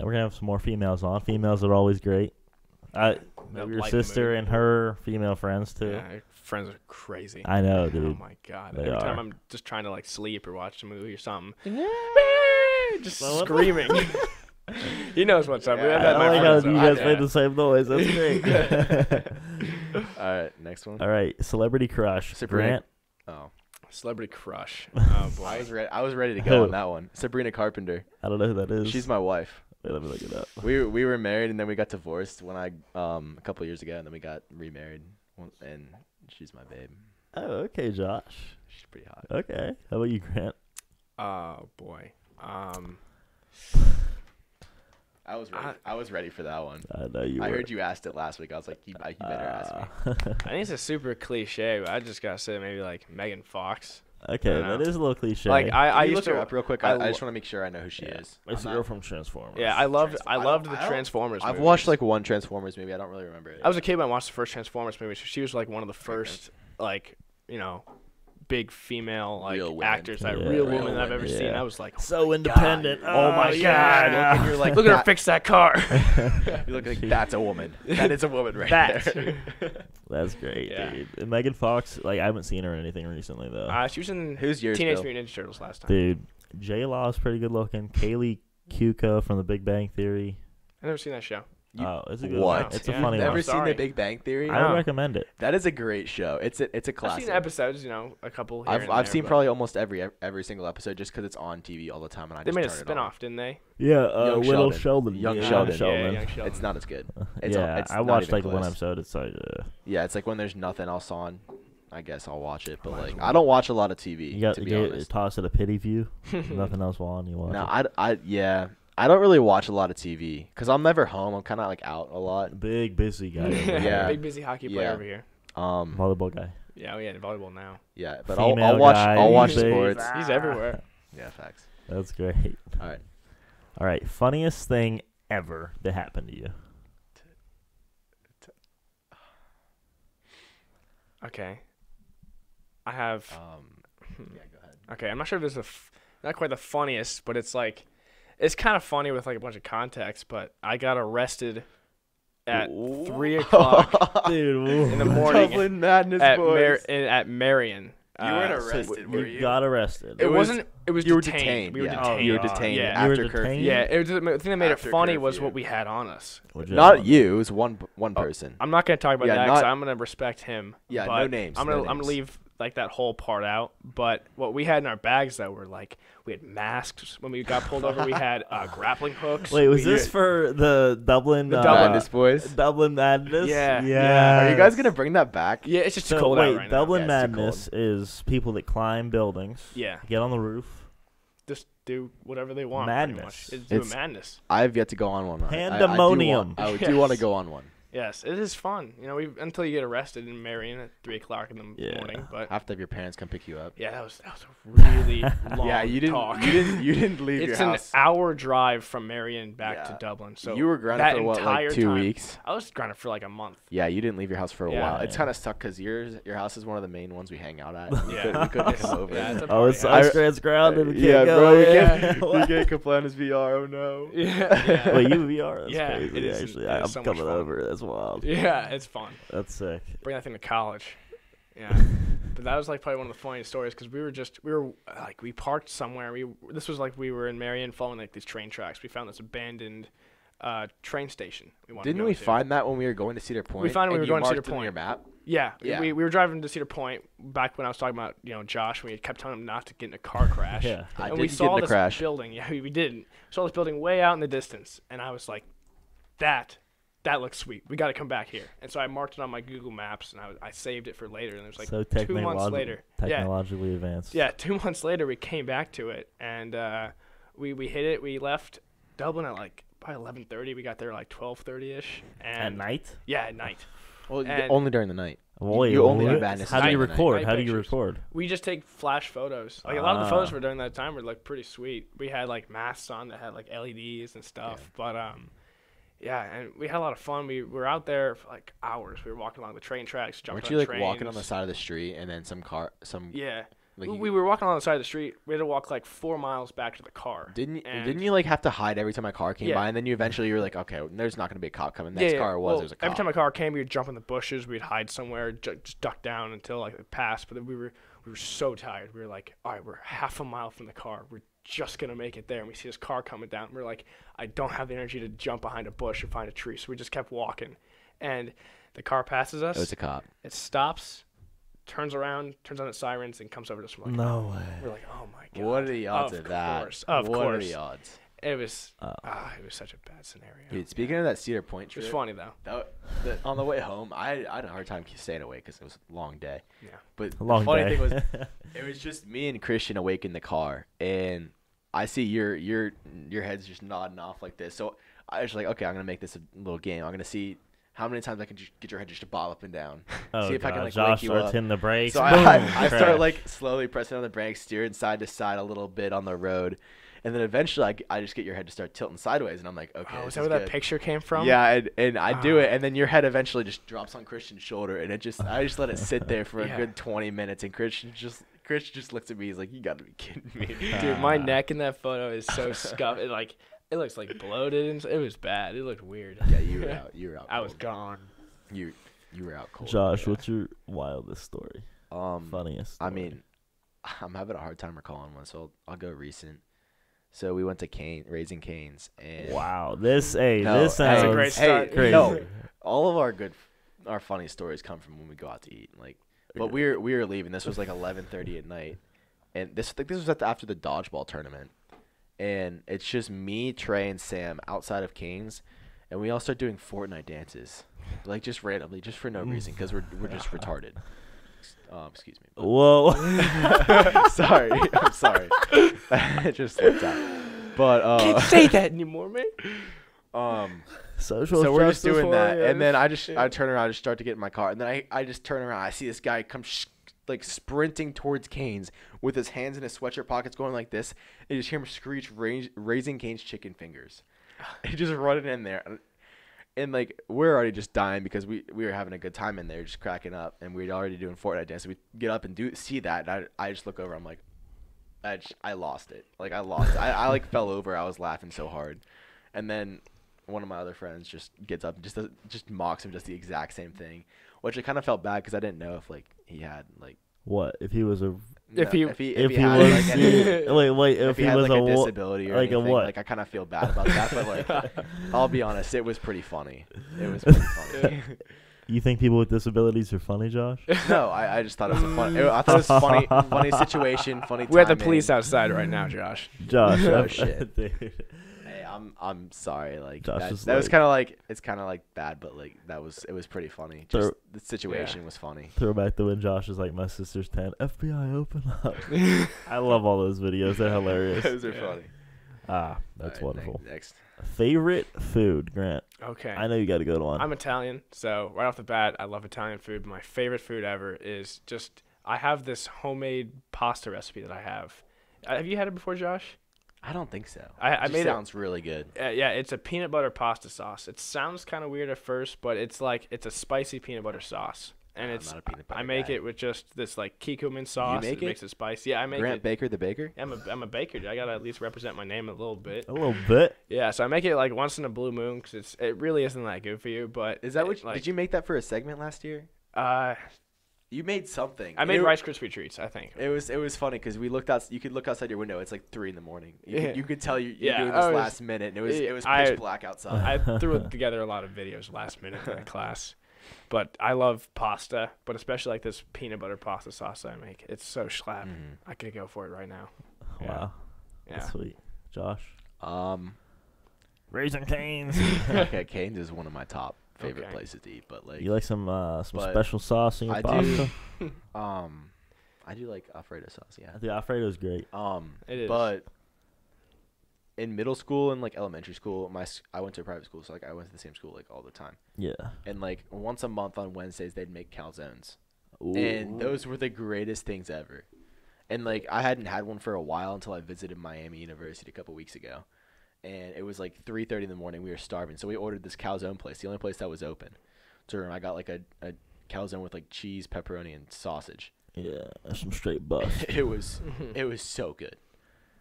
We're gonna have some more females on. Females are always great. Your sister and her female friends too. Yeah, her friends are crazy. I know, dude. Oh my god! Every time I'm just trying to sleep or watch a movie or something, just screaming. He knows what's up. I like how you guys made the same noise. That's great. All right, next one. All right, celebrity crush. Grant. Oh, celebrity crush. Oh boy, I was ready to go on that one. Sabrina Carpenter. I don't know who that is. She's my wife. Wait, let me look it up. We were married and then we got divorced when a couple years ago, and then we got remarried, and she's my babe. Oh, okay, Josh. She's pretty hot. Okay, how about you, Grant? Oh boy. I was ready for that one. I know you were. I heard you asked it last week. I was like, you better ask me. I think it's a super cliche, but I just gotta say maybe Megan Fox. Okay, that is a little cliche. I used look to her up real quick. I just want to make sure I know who she is. It's the girl from Transformers. Yeah, I loved the Transformers. I've movies. watched one Transformers movie. I don't really remember it. I was a kid when I watched the first Transformers movie, so she was one of the first big female like Real women. actors, that Yeah. real Real woman I've ever women, seen. yeah. I was like, So independent. oh my God. And you're like, look at her fix that car. You look like that's a woman. That is a woman right That. there. That's great, Yeah. dude. And Megan Fox, like I haven't seen her in anything recently though. She was in Who's yours, Teenage Bill? Mutant Ninja Turtles last time. Dude, J Law is pretty good looking. Kaylee Cuoco from The Big Bang Theory. I've never seen that show. Oh, it's a good What? one. It's a Yeah. funny Never one. seen Sorry. The Big Bang Theory? I No. would recommend it. That is a great show. It's a I've classic. seen episodes, a couple. Here and I've there, seen but probably almost every single episode just because it's on TV all the time and I They just made a turn it on. spin-off, didn't they? Yeah, Young Little Sheldon. Sheldon. Young Yeah, Sheldon. Yeah, Young Sheldon. It's not as good. Yeah, It's I not watched even like one close. episode. It's like, Yeah, it's like when there's nothing else on, I guess I'll watch it. But Might as like, well. I don't watch a lot of TV you got to to be get honest. toss it a pity view. Nothing else on. You watch. No, it. I don't really watch a lot of TV because I'm never home. I'm kind of like out a lot. Big busy guy. over Yeah. here. Big busy hockey player Yeah. over here. Volleyball guy. Yeah, we had volleyball now. Yeah, but Female I'll watch guy, I'll watch big. sports. He's everywhere. Yeah, facts. That's great. All right. All right, funniest thing ever that happened to you. Okay. I have. Yeah, go ahead. Okay, I'm not sure if this is not quite the funniest, but it's like, it's kind of funny with like a bunch of context. But I got arrested at 3 o'clock Dude, in the morning Dublin Madness, at boys. at Marion. You weren't so arrested, were you you? got arrested. It was- wasn't. It was You were detained. detained. We were yeah. detained. You were detained Yeah. You were after curfew. detained? Yeah, it was the thing that made After it funny was curfew. what we had on us. What'd you Not have? you. It was one person. I'm not gonna talk about Yeah, that because not- I'm gonna respect him. Yeah, but no names, I'm no gonna names. leave like that whole part out. But what we had in our bags though were like we had masks when we got pulled over. We had grappling hooks. Wait, was We this had- for the Dublin? The Dublin- Madness, boys. Dublin Madness. Yeah, Yeah. Are you guys gonna bring that back? Yeah, it's just So cold wait, out right Dublin Yeah, it's too Madness is people that climb buildings. Yeah. Get on the roof. Just do whatever they want. Madness. Pretty much. Do a It's- madness. I've yet to go on one. Pandemonium. I do want to Yes. go on one. Yes, it is fun. We until you get arrested in Marion at 3 o'clock in the Yeah. morning. But Have to have your parents come pick you up. yeah, that was a really long Yeah, you didn't. talk. You didn't leave It's your an house. hour drive from Marion back to Yeah. Dublin. So You were grounded that for what, entire like 2 time- weeks? I was grounded for like a month. Yeah, you didn't leave your house for a Yeah. while. It's Yeah. kind of stuck because your house is one of the main ones we hang out at. We Yeah. couldn't, we couldn't come over. Yeah, it's a Oh, party it's house. us grounded. We can't yeah, go. bro. We Yeah. can't, we can't complain on his VR. Oh no. yeah. Wait, you VR? That's Yeah, crazy. it is- Actually, it I'm is so much coming fun. over. That's wild. Yeah, it's fun. That's sick. Bring that thing to college. Yeah. But that was like probably one of the funniest stories because we were like we parked somewhere. This was like we were in Marion following like these train tracks. We found this abandoned train station. We wanted to Didn't go we to. find that when we were going to Cedar Point? found it when and we you were going to Cedar marked it on Point. your map. Yeah, Yeah. We were driving to Cedar Point back when I was talking about Josh. We kept telling him not to get in a car crash. Yeah. I And we didn't saw get in a this crash. building. Yeah, we didn't. Saw this building way out in the distance, and I was like, that looks sweet. We got to come back here. And so I marked it on my Google Maps, and I saved it for later. And it was like So 2 months later. technologically advanced. Yeah, 2 months later we came back to it, and we hit it. We left Dublin at like by 11:30. We got there like 12:30ish. At night. Yeah, at night. Well, And- only during the night. Wait, you only what? do madness How do you at night. record? Night How do you pictures. record? We just take flash photos. Like a lot of the photos Ah. we were doing that time were like pretty sweet. We had like masks on that had like LEDs and stuff. But yeah, and we had a lot of fun. We were out there for like hours. We were walking along the train tracks, jumping Weren't you on like trains. walking on the side of the street and then some Yeah. like we were walking along the side of the street. We had to walk like 4 miles back to the car. didn't and- you like have to hide every time my car came Yeah. by and then you eventually were like, okay, there's not gonna be a cop coming. Next car was Well, there's a cop. every time a car came, we would jump in the bushes. We'd hide somewhere, just duck down until like it passed. But then we were so tired. We were like, all right, we're half a mile from the car. We're just gonna make it there. And we see this car coming down. We're like, I don't have the energy to jump behind a bush or find a tree. So we just kept walking, and the car passes us. It was a cop. It stops, turns around, turns on its sirens, and comes over to us. We're like, No way. We're like, oh my god. What are the odds of that? Of what are course. the odds? It was. Oh. It was such a bad scenario. Dude, speaking of that Cedar Point It was trip, funny though. on the way home, I had a hard time staying awake because it was a long day. Yeah. But A long the funny day. thing was, it was just me and Christian awake in the car, and I see your head's just nodding off like this. So I was like, okay, I'm gonna make this a little game. I'm gonna see how many times I can just get your head just to bob up and down. Oh see if god, I can like Josh wake you starts up. hitting the brakes. So Boom, I start crash. like slowly pressing on the brakes, steering side to side a little bit on the road, and then eventually I just get your head to start tilting sideways, and I'm like, okay, Oh, this is that is where good. that picture came from? Yeah, and I do Ah. it, and then your head eventually just drops on Christian's shoulder, and I just let it sit there for a Yeah. good 20 minutes, and Christian just Chris just looks at me. He's like, "You got to be kidding me." Dude, my neck in that photo is so scuffed. It looks like bloated, and it was bad. It looked weird. Yeah, you were out. You were out. I was cold. gone. You were out cold. Josh, what's your wildest story? I Funniest story? mean, I'm having a hard time recalling one, so I'll go recent. So we went to Raising Cane's, and wow, this sounds That's a great start. crazy. No, all of our funny stories come from when we go out to eat. Like, but Okay. we were leaving. This was like 11:30 at night, and this was after the dodgeball tournament, and it's just me, Trey, and Sam outside of Cane's, and we all start doing Fortnite dances, like just randomly, just for no reason, because we're just retarded. Excuse me. Whoa. Sorry, I'm sorry. It just slipped out. But Can't say that anymore, man. Social so we're just justice doing that, warriors. and then I turn around, I just start to get in my car, and then I just turn around, I see this guy come like sprinting towards Cane's with his hands in his sweatshirt pockets, going like this. And you just hear him screech, "Raising Cane's chicken fingers." He just running in there, and like we're already just dying because we were having a good time in there, just cracking up, and we'd already doing Fortnite dance. So we get up and see that, and I just look over, I'm like, I lost it. Like I lost it. I like fell over. I was laughing so hard, and then one of my other friends just gets up and just mocks him, just the exact same thing, which I kind of felt bad because I didn't know if like he had like what if he was a If he if he had, was like, any, wait if he he had was like a a disability or like a anything, what? like I kind of feel bad about that, but like I'll be honest, it was pretty funny. It was pretty funny. You think people with disabilities are funny, Josh? No, I just thought it was a funny. I thought it was a funny situation, funny. We have the timing. police outside right now, Josh. Josh, Oh, shit. dude. Hey, I'm sorry. Like Josh that, is that was like- kind of like it's kind of like bad, but like it was pretty funny. Just the situation was funny. Throwback to when Josh is like, my sister's 10. FBI, open up. I love all those videos. They're hilarious. Those are Yeah. funny. That's All right, wonderful. Next. Favorite food, Grant? Okay. I know you got to go to one. I'm Italian, so right off the bat, I love Italian food. But my favorite food ever is I have this homemade pasta recipe that I have. Have you had it before, Josh? I don't think so. I It made it. sounds really good. Yeah, it's a peanut butter pasta sauce. It sounds kind of weird at first, but it's a spicy peanut butter sauce, and I'm it's not a peanut butter I make guy. it with just this like Kikkoman sauce. make it it? makes it spicy. Yeah, I make Grant it. Baker, the baker. I'm a baker. Dude. I gotta at least represent my name a little bit. a little bit. Yeah, so I make it like once in a blue moon because it really isn't that good for you. But Is that what? it, like, Did you make that for a segment last year? You made something. I made It- Rice Krispie treats. I think. It was funny because we looked out. You could look outside your window. It's like 3 a.m. Yeah. You could tell you're Yeah, doing I this was- last minute. And it was I- pitch black outside. I threw together a lot of videos last minute in class. But I love pasta, but especially like this peanut butter pasta sauce that I make. It's so schlap. Mhm. I could go for it right now. Wow. Yeah. That's sweet. Josh? Raising Cane's. Okay, Cane's is one of my top favorite Okay. places to eat, but like You like some But special sauce in your I pasta? do. I do like Alfredo sauce. Yeah. The Alfredo's great. It is. But in middle school and like elementary school, I went to a private school, so like I went to the same school like all the time. Yeah. And like once a month on Wednesdays, they'd make calzones, Ooh. and those were the greatest things ever. And like I hadn't had one for a while until I visited Miami University a couple weeks ago, and it was like 3:30 in the morning. We were starving, so we ordered this calzone place, the only place that was open. So I got like a calzone with like cheese, pepperoni, and sausage. Yeah, that's some straight bust. It was so good.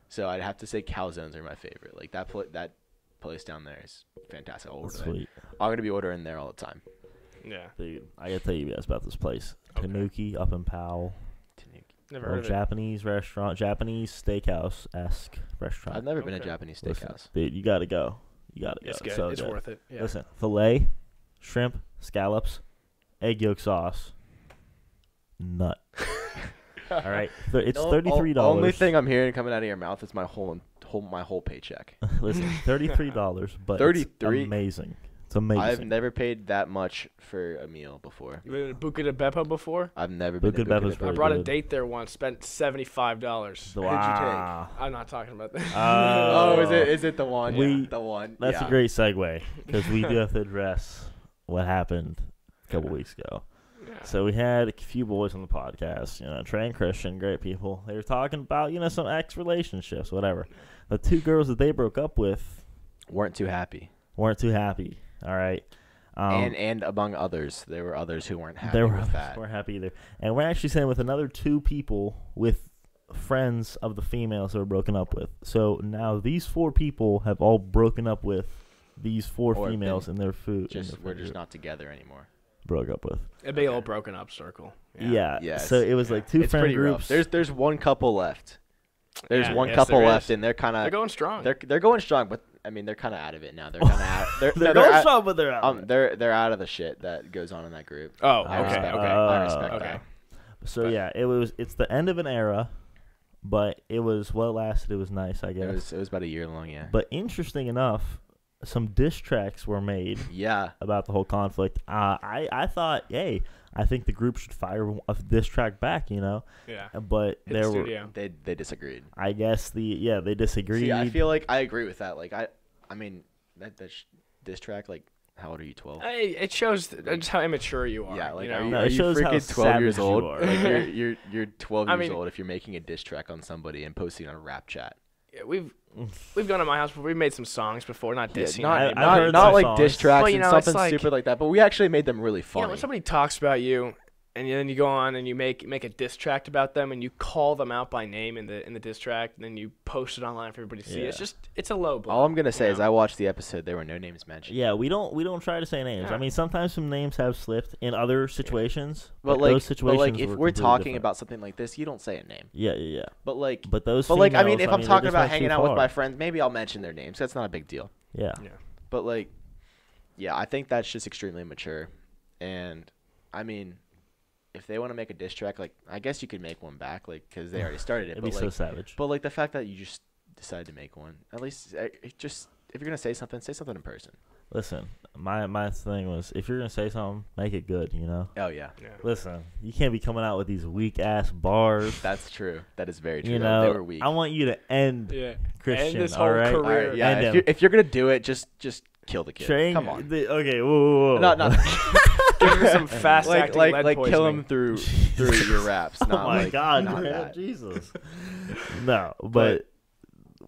So I'd have to say calzones are my favorite. Like that place down there is fantastic. I'll order That's that. sweet. I'm gonna be ordering there all the time. yeah. Dude, I gotta tell you guys about this place. Okay. Tanuki up in Powell. Never Little heard of it. Japanese restaurant, Japanese steakhouse-esque restaurant. I've never been to Okay. Japanese Listen, steakhouse. dude, you gotta go. You gotta go. It's good. So It's good. worth it. Yeah. Listen, filet, shrimp, scallops, egg yolk sauce, nut. All right, it's $33. Only thing I'm hearing coming out of your mouth is my whole paycheck. Listen, $33, but 33? it's amazing. It's amazing. I've never paid that much for a meal before. You been to Buca de Beppo before? I've never been to Buca de Beppo's Buca de I really Beppo. brought a good. date there once. Spent $75. Wow. I'm not talking about that. Oh, is it the one? We- the one. That's yeah. a great segue because we do have to address what happened a couple weeks ago. Yeah. So we had a few boys on the podcast, Trey and Christian, great people. They were talking about, some ex-relationships, whatever. The two girls that they broke up with Weren't too happy. weren't too happy, all right? And among others, there were others who weren't happy there were with that. weren't happy either. And we're actually staying with another 2 people with friends of the females that were broken up with. So now these 4 people have all broken up with these 4 Or females been in their food. We're just not together anymore. broke up with. A big old broken up circle. Yeah. Yeah, So it was like 2 It's friend pretty groups. rough. There's one couple left. There's Yeah, one yes, couple there left, is. and they're kind They're of going strong. they're going strong, but I mean they're kind of out of it now. They're kind of out. They're going strong, but they're out. They're out of the shit that goes on in that group. Oh, I okay, respect okay. that. I respect Okay. that. So But- yeah, it's the end of an era, but it was well lasted. It was nice, I guess. It was about a year long, yeah. But interesting enough, some diss tracks were made Yeah. about the whole conflict. I thought, hey, I think the group should fire a diss track back, you know. Yeah. But In the there were, studio. They disagreed. I guess they disagreed. See, I feel like I agree with that. Like I mean this track, like, how old are you? 12? It shows just how immature you are. Yeah, like, you know? are you, No, are it you shows how freaking 12 years savage you old? are. Like, you're 12 I years mean- old if you're making a diss track on somebody and posting on a rap chat. Yeah, we've gone to my house before. We've made some songs before, not Yeah, dissing. I've not heard not some like songs. diss tracks Well, you and know, it's something like- stupid like that, but we actually made them really You funny. know, when somebody talks about you, and then you go on and you make a diss track about them, and you call them out by name in the diss track, and then you post it online for everybody to see. Yeah. It's a low blow. All I'm gonna say you is know? I watched the episode. There were no names mentioned. Yeah, we don't try to say names. Yeah. I mean, sometimes some names have slipped in other situations, But those situations if were we're completely talking different. about something like this, you don't say a name. yeah. But like, But those. I mean, females, if I'm they talking just about went too hanging out with far. my friends, maybe I'll mention their names. That's not a big deal. Yeah. Yeah. But like, yeah, I think that's just extremely immature. And I mean, if they want to make a diss track, like, I guess you could make one back, like, because they already started it. It'd but be like, so savage. but like the fact that you just decided to make one, at least just if you're gonna say something in person. Listen, my thing was, if you're gonna say something, make it good. You know. Oh yeah, Yeah. Listen, you can't be coming out with these weak ass bars. that's true. That is very true. You they know, were weak. I want you to end Yeah. Christian. End this all whole right? All career. right, yeah, End him. if you're gonna do it, just kill the kid. Train, Come on. Okay. Whoa. Not Give him some fast acting lead like kill poisoning. him through your raps. Oh Not my like, God, not man, that. Jesus. No, but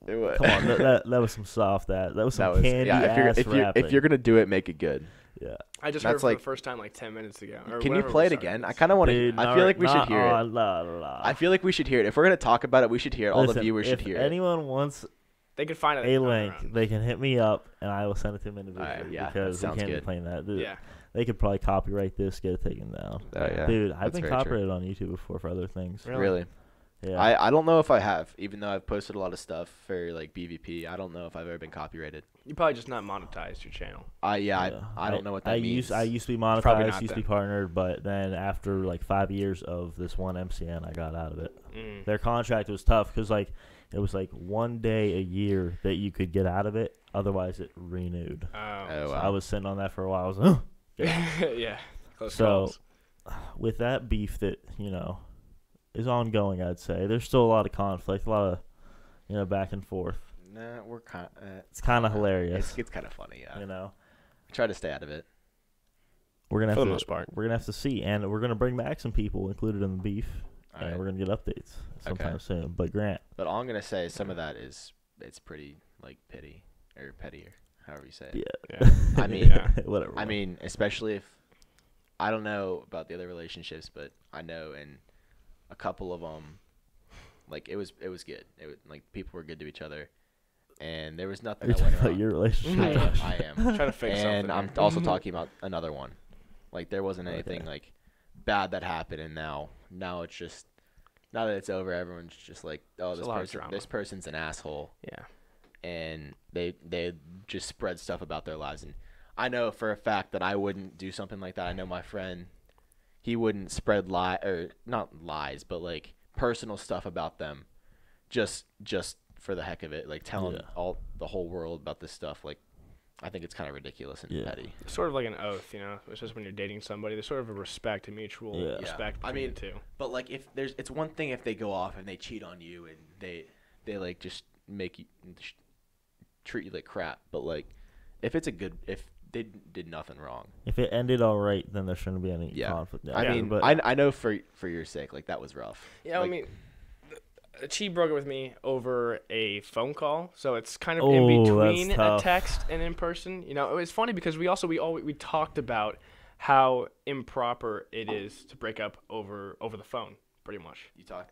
It was- come on, that was some soft that was some that was candy ass rapping. if you're gonna do it, make it good. Yeah. I just heard it That's for like- the first time like 10 minutes ago. Or Can you whenever play we it started again? this. I kind of want to. Dude, I feel like we should hear it. it. I feel like we should hear it. If we're gonna talk about it, we should hear it. All the Listen, viewers should if hear it. anyone wants They could find it. a on their link, own. they can hit me up, and I will send it to them individually. Alright, yeah, that because we sounds can't be good. playing that. Dude, Yeah. they could probably copyright this, get it taken down. Oh, yeah. Dude, I've That's been very true. copyrighted on YouTube before for other things. Really? Yeah. I don't know if I have, even though I've posted a lot of stuff for like BVP. I don't know if I've ever been copyrighted. You probably just not monetized your channel. I don't know what that means. I used to be Probably monetized, not used to be then. partnered, but then after like 5 years of this one MCN, I got out of it. Mm. Their contract was tough because like it was like 1 day a year that you could get out of it. Otherwise, it renewed. Oh. Oh, So wow. I was sitting on that for a while. I was, oh. Yeah. Close So calls. with that beef that is ongoing, I'd say there's still a lot of conflict, a lot of back and forth. Nah, we're kind. It's kind of hilarious. It's kind of funny. Yeah. Try to stay out of it. We're gonna For have the to, most part. we're gonna have to see, and we're gonna bring back some people included in the beef, All and right. we're gonna get updates sometime Okay. soon. But Grant, But all I'm gonna say is some of that it's pretty like pettier, however you say it. yeah, I mean- Yeah. whatever. I mean, especially if I don't know about the other relationships, but I know in a couple of them, like it was good. It was, like people were good to each other, and there was are nothing you that talking went about wrong. your relationship? I am. Trying to fix something. And I'm here. also talking about another one. Like there wasn't anything Okay. like bad that happened, and now it's just now that it's over, everyone's just like, oh, There's a lot of drama. this person's an asshole, Yeah. and they just spread stuff about their lives. And I know for a fact that I wouldn't do something like that. I know my friend, he wouldn't spread not lies, but like personal stuff about them, just for the heck of it, like telling Yeah. the whole world about this stuff. Like, I think it's kind of ridiculous and Yeah. petty. It's sort of like an oath, It's just when you're dating somebody, there's sort of a respect, a mutual Yeah. respect I between mean, the two. But like, it's one thing if they go off and they cheat on you and they like just make you treat you like crap. But like, if they did nothing wrong. If it ended all right, then there shouldn't be any Yeah. conflict. I Yeah. mean, but I know for your sake, like that was rough. Yeah, I Like, mean, she broke it with me over a phone call, so it's kind of in between a text and in person. You know, it was funny because we talked about how improper it is to break up over the phone, pretty much.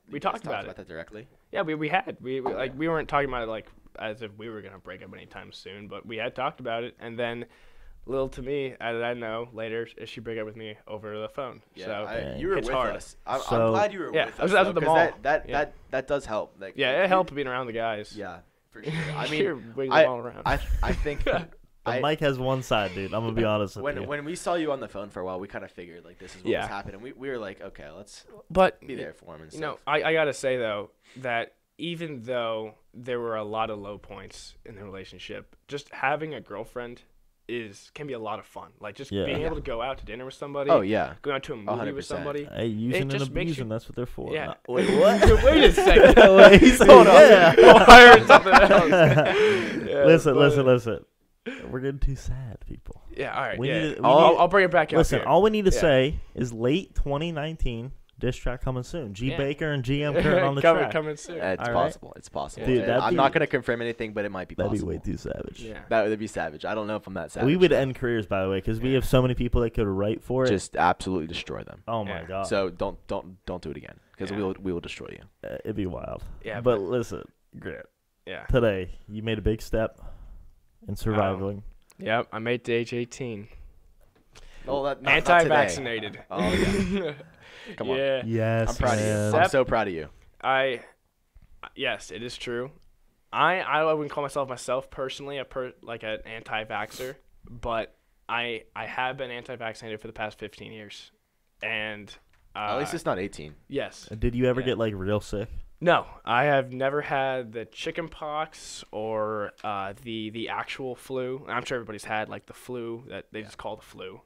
We talked about that directly. Yeah, we weren't talking about it like as if we were gonna break up anytime soon, but we had talked about it, and then. Little to me, I know later, she break up with me over the phone. Yeah, so you were with hard. us. I'm glad you were with us. I was at the mall. That does help. Like, it helped being around the guys. Yeah, for sure. I mean, you're wiggling all around. I think the mic has one side, dude. I'm gonna be honest with you. When we saw you on the phone for a while, we kind of figured like this is what was happening. We were like, okay, let's be there for him and stuff. I gotta say though that even though there were a lot of low points in the relationship, just having a girlfriend can be a lot of fun. Like just being able to go out to dinner with somebody. Oh yeah. Going out to a movie 100%. With somebody. Hey, using and abusing, that's what they're for. Yeah. Wait, what? Wait a second. Hold on. Yeah. I heard something else. Listen. We're getting too sad, people. Yeah, all right. I'll bring it back up. Listen, here. all we need to say is late 2019 diss track coming soon. Baker and GM Curtin on the track. Coming soon. It's possible. Right? It's possible. Dude, I'm not going to confirm anything, but it might be possible. That'd be way too savage. Yeah. That would be savage. I don't know if I'm that savage. We would end careers, by the way, because we have so many people that could write for it. Just absolutely destroy them. Oh my god. So don't do it again, because we will destroy you. It'd be wild. Yeah. But listen, Grant. Yeah. Today you made a big step in surviving. Yep, I made to age 18. Oh, anti-vaccinated. Oh yeah. Come on. Yeah. Yes. I'm proud of you. I'm so proud of you. Yes, it is true. I wouldn't call myself personally like an anti-vaxxer, but I have been anti-vaccinated for the past 15 years, and at least it's not 18. Yes. Did you ever get like real sick? No, I have never had the chicken pox or the actual flu. I'm sure everybody's had like the flu that they just call the flu.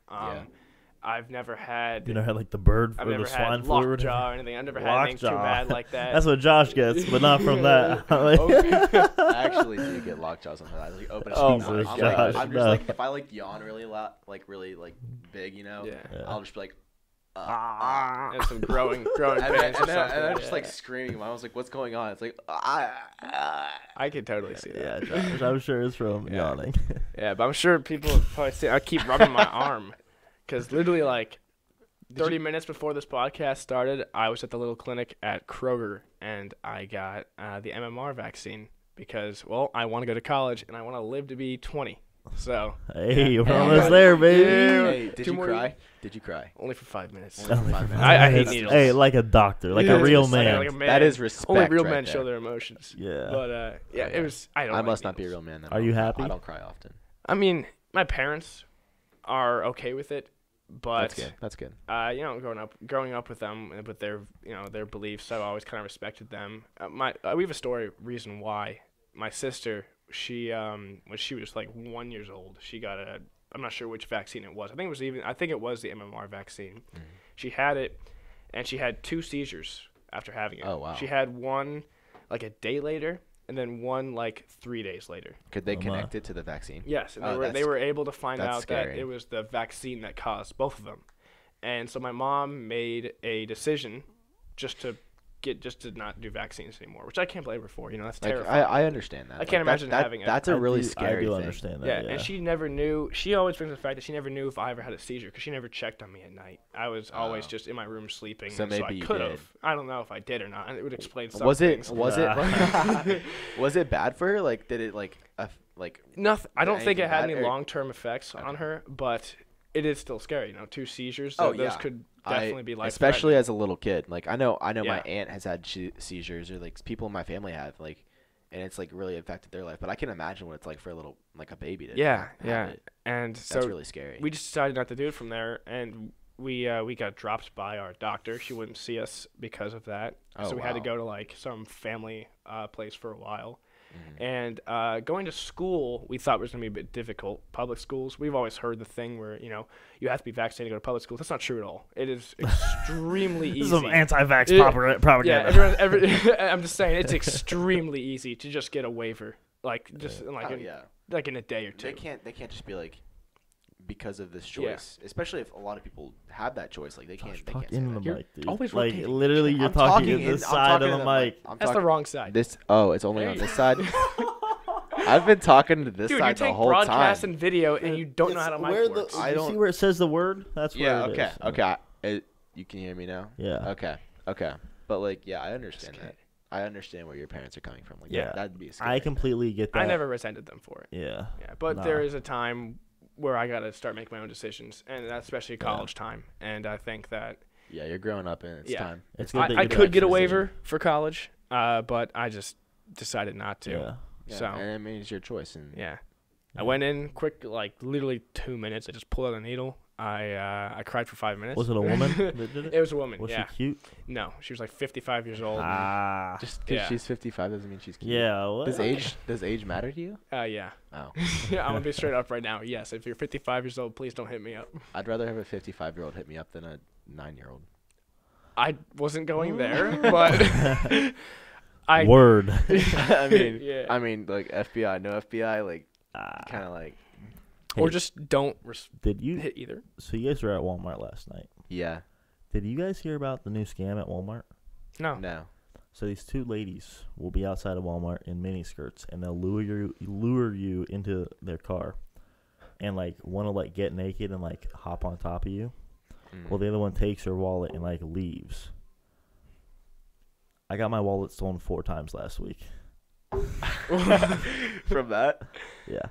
I've never had. You never had like the bird or the swine flu or lockjaw or anything. I've never had anything too bad like that. That's what Josh gets, but not from that. I actually do get lockjaw sometimes. I like open Jesus, Josh, I'm just like if I like yawn really loud, like really like big, you know, I'll just be like. And some growing pains. And I'm just like screaming. I was like, "What's going on?" It's like, I could totally see that. Yeah, Josh, I'm sure it's from yawning. Yeah, but I'm sure people have probably see. I keep rubbing my arm, because literally like 30 minutes before this podcast started, I was at the little clinic at Kroger, and I got the MMR vaccine because, well, I want to go to college and I want to live to be 20. So hey, we're almost there, baby. Hey, did you cry? Did you cry? Only for 5 minutes. Only for 5 minutes. I hate needles. Hey, like a doctor, like a real man. Like a man. That is respect. Only real right men there. show their emotions. Yeah. But it was. I must not be a real man then. Are you happy? I don't cry often. I mean, my parents are okay with it, but That's good. You know, growing up with them with their their beliefs, I've always kind of respected them. We have a reason why. My sister, she when she was like 1 year old, she got I'm not sure which vaccine it was. I think it was the MMR vaccine. Mm. She had it, and she had 2 seizures after having it. Oh wow. She had one like a day later, and then one like 3 days later. Could they connect it to the vaccine? Yes, and they were able to find out scary. that it was the vaccine that caused both of them. And so my mom made a decision just to not do vaccines anymore, which I can't blame her for. You know, that's terrifying. I understand that. I can't imagine having it. That's a really scary thing. I do understand that. Yeah, and she never knew. She always brings the fact that she never knew if I ever had a seizure because she never checked on me at night. I was always just in my room sleeping. So maybe I could have. I don't know if I did or not. And it would explain some things. Was it bad for her? Like, did it like nothing? I don't think it had any long-term effects on her, but it is still scary. You know, 2 seizures. Those could definitely be life-threatening. Especially as a little kid. Like I know my aunt has had seizures, or like people in my family have, like, and it's like really affected their life. But I can imagine what it's like for a baby to have it. And that's so really scary. We just decided not to do it from there, and we got dropped by our doctor. She wouldn't see us because of that, so we had to go to like some family place for a while. And going to school, we thought was going to be a bit difficult. Public schools, we've always heard the thing where, you know, you have to be vaccinated to go to public schools. That's not true at all. It is extremely easy. This is some anti-vax propaganda. Yeah, I'm just saying it's extremely easy to just get a waiver, like in a day or two. They can't just be like, because of this choice, especially if a lot of people have that choice. Like they can't. They can't say in that. the mic, dude. always like rotating. literally, you're I'm talking talking in this I'm side talking of to the mic. I'm That's the talking- wrong side. This. Oh, it's only on Hey. this side. I've been talking to this Dude, you side the take whole broadcast time. and video, and you don't know how to mic works. I You don't- see where it says the word? That's where Yeah. it Okay. is. Okay. You can hear me now. Yeah. Okay. But like, yeah, I understand that. I understand where your parents are coming from. Like, Yeah. that'd be. Scary. I completely get that. I never resented them for it. Yeah. Yeah, but Nah. there is a time where I got to start making my own decisions, and that's especially college time. And I think that Yeah, you're growing up, and it's time. It's good that I you could get a actually- waiver for college, but I just decided not to. Yeah. Yeah, So and I mean, it's your choice. And yeah. I went in quick, like literally 2 minutes. I just pulled out a needle. I cried for 5 minutes. Was it a woman that did it? It was a woman. Was yeah. she cute? No, she was like 55 years old. Ah. just because Yeah. she's 55 doesn't mean she's cute. Yeah. What? Does age matter to you? Yeah. Oh, Yeah, I'm gonna be straight up right now. Yes, if you're 55 years old, please don't hit me up. I'd rather have a 55-year-old hit me up than a 9-year-old. I wasn't going there, but Word. I mean, Yeah. I mean, like FBI, no FBI, like Ah. kind of like, or Hey. just don't Did you? hit either. So you guys were at Walmart last night. yeah, Did you guys hear about the new scam at Walmart? No. no. So these two ladies will be outside of Walmart in mini skirts, and they'll lure you into their car, and like want to like get naked and like hop on top of you. Mm. Well, the other one takes her wallet and like leaves. I got my wallet stolen 4 times last week. From that, Yeah.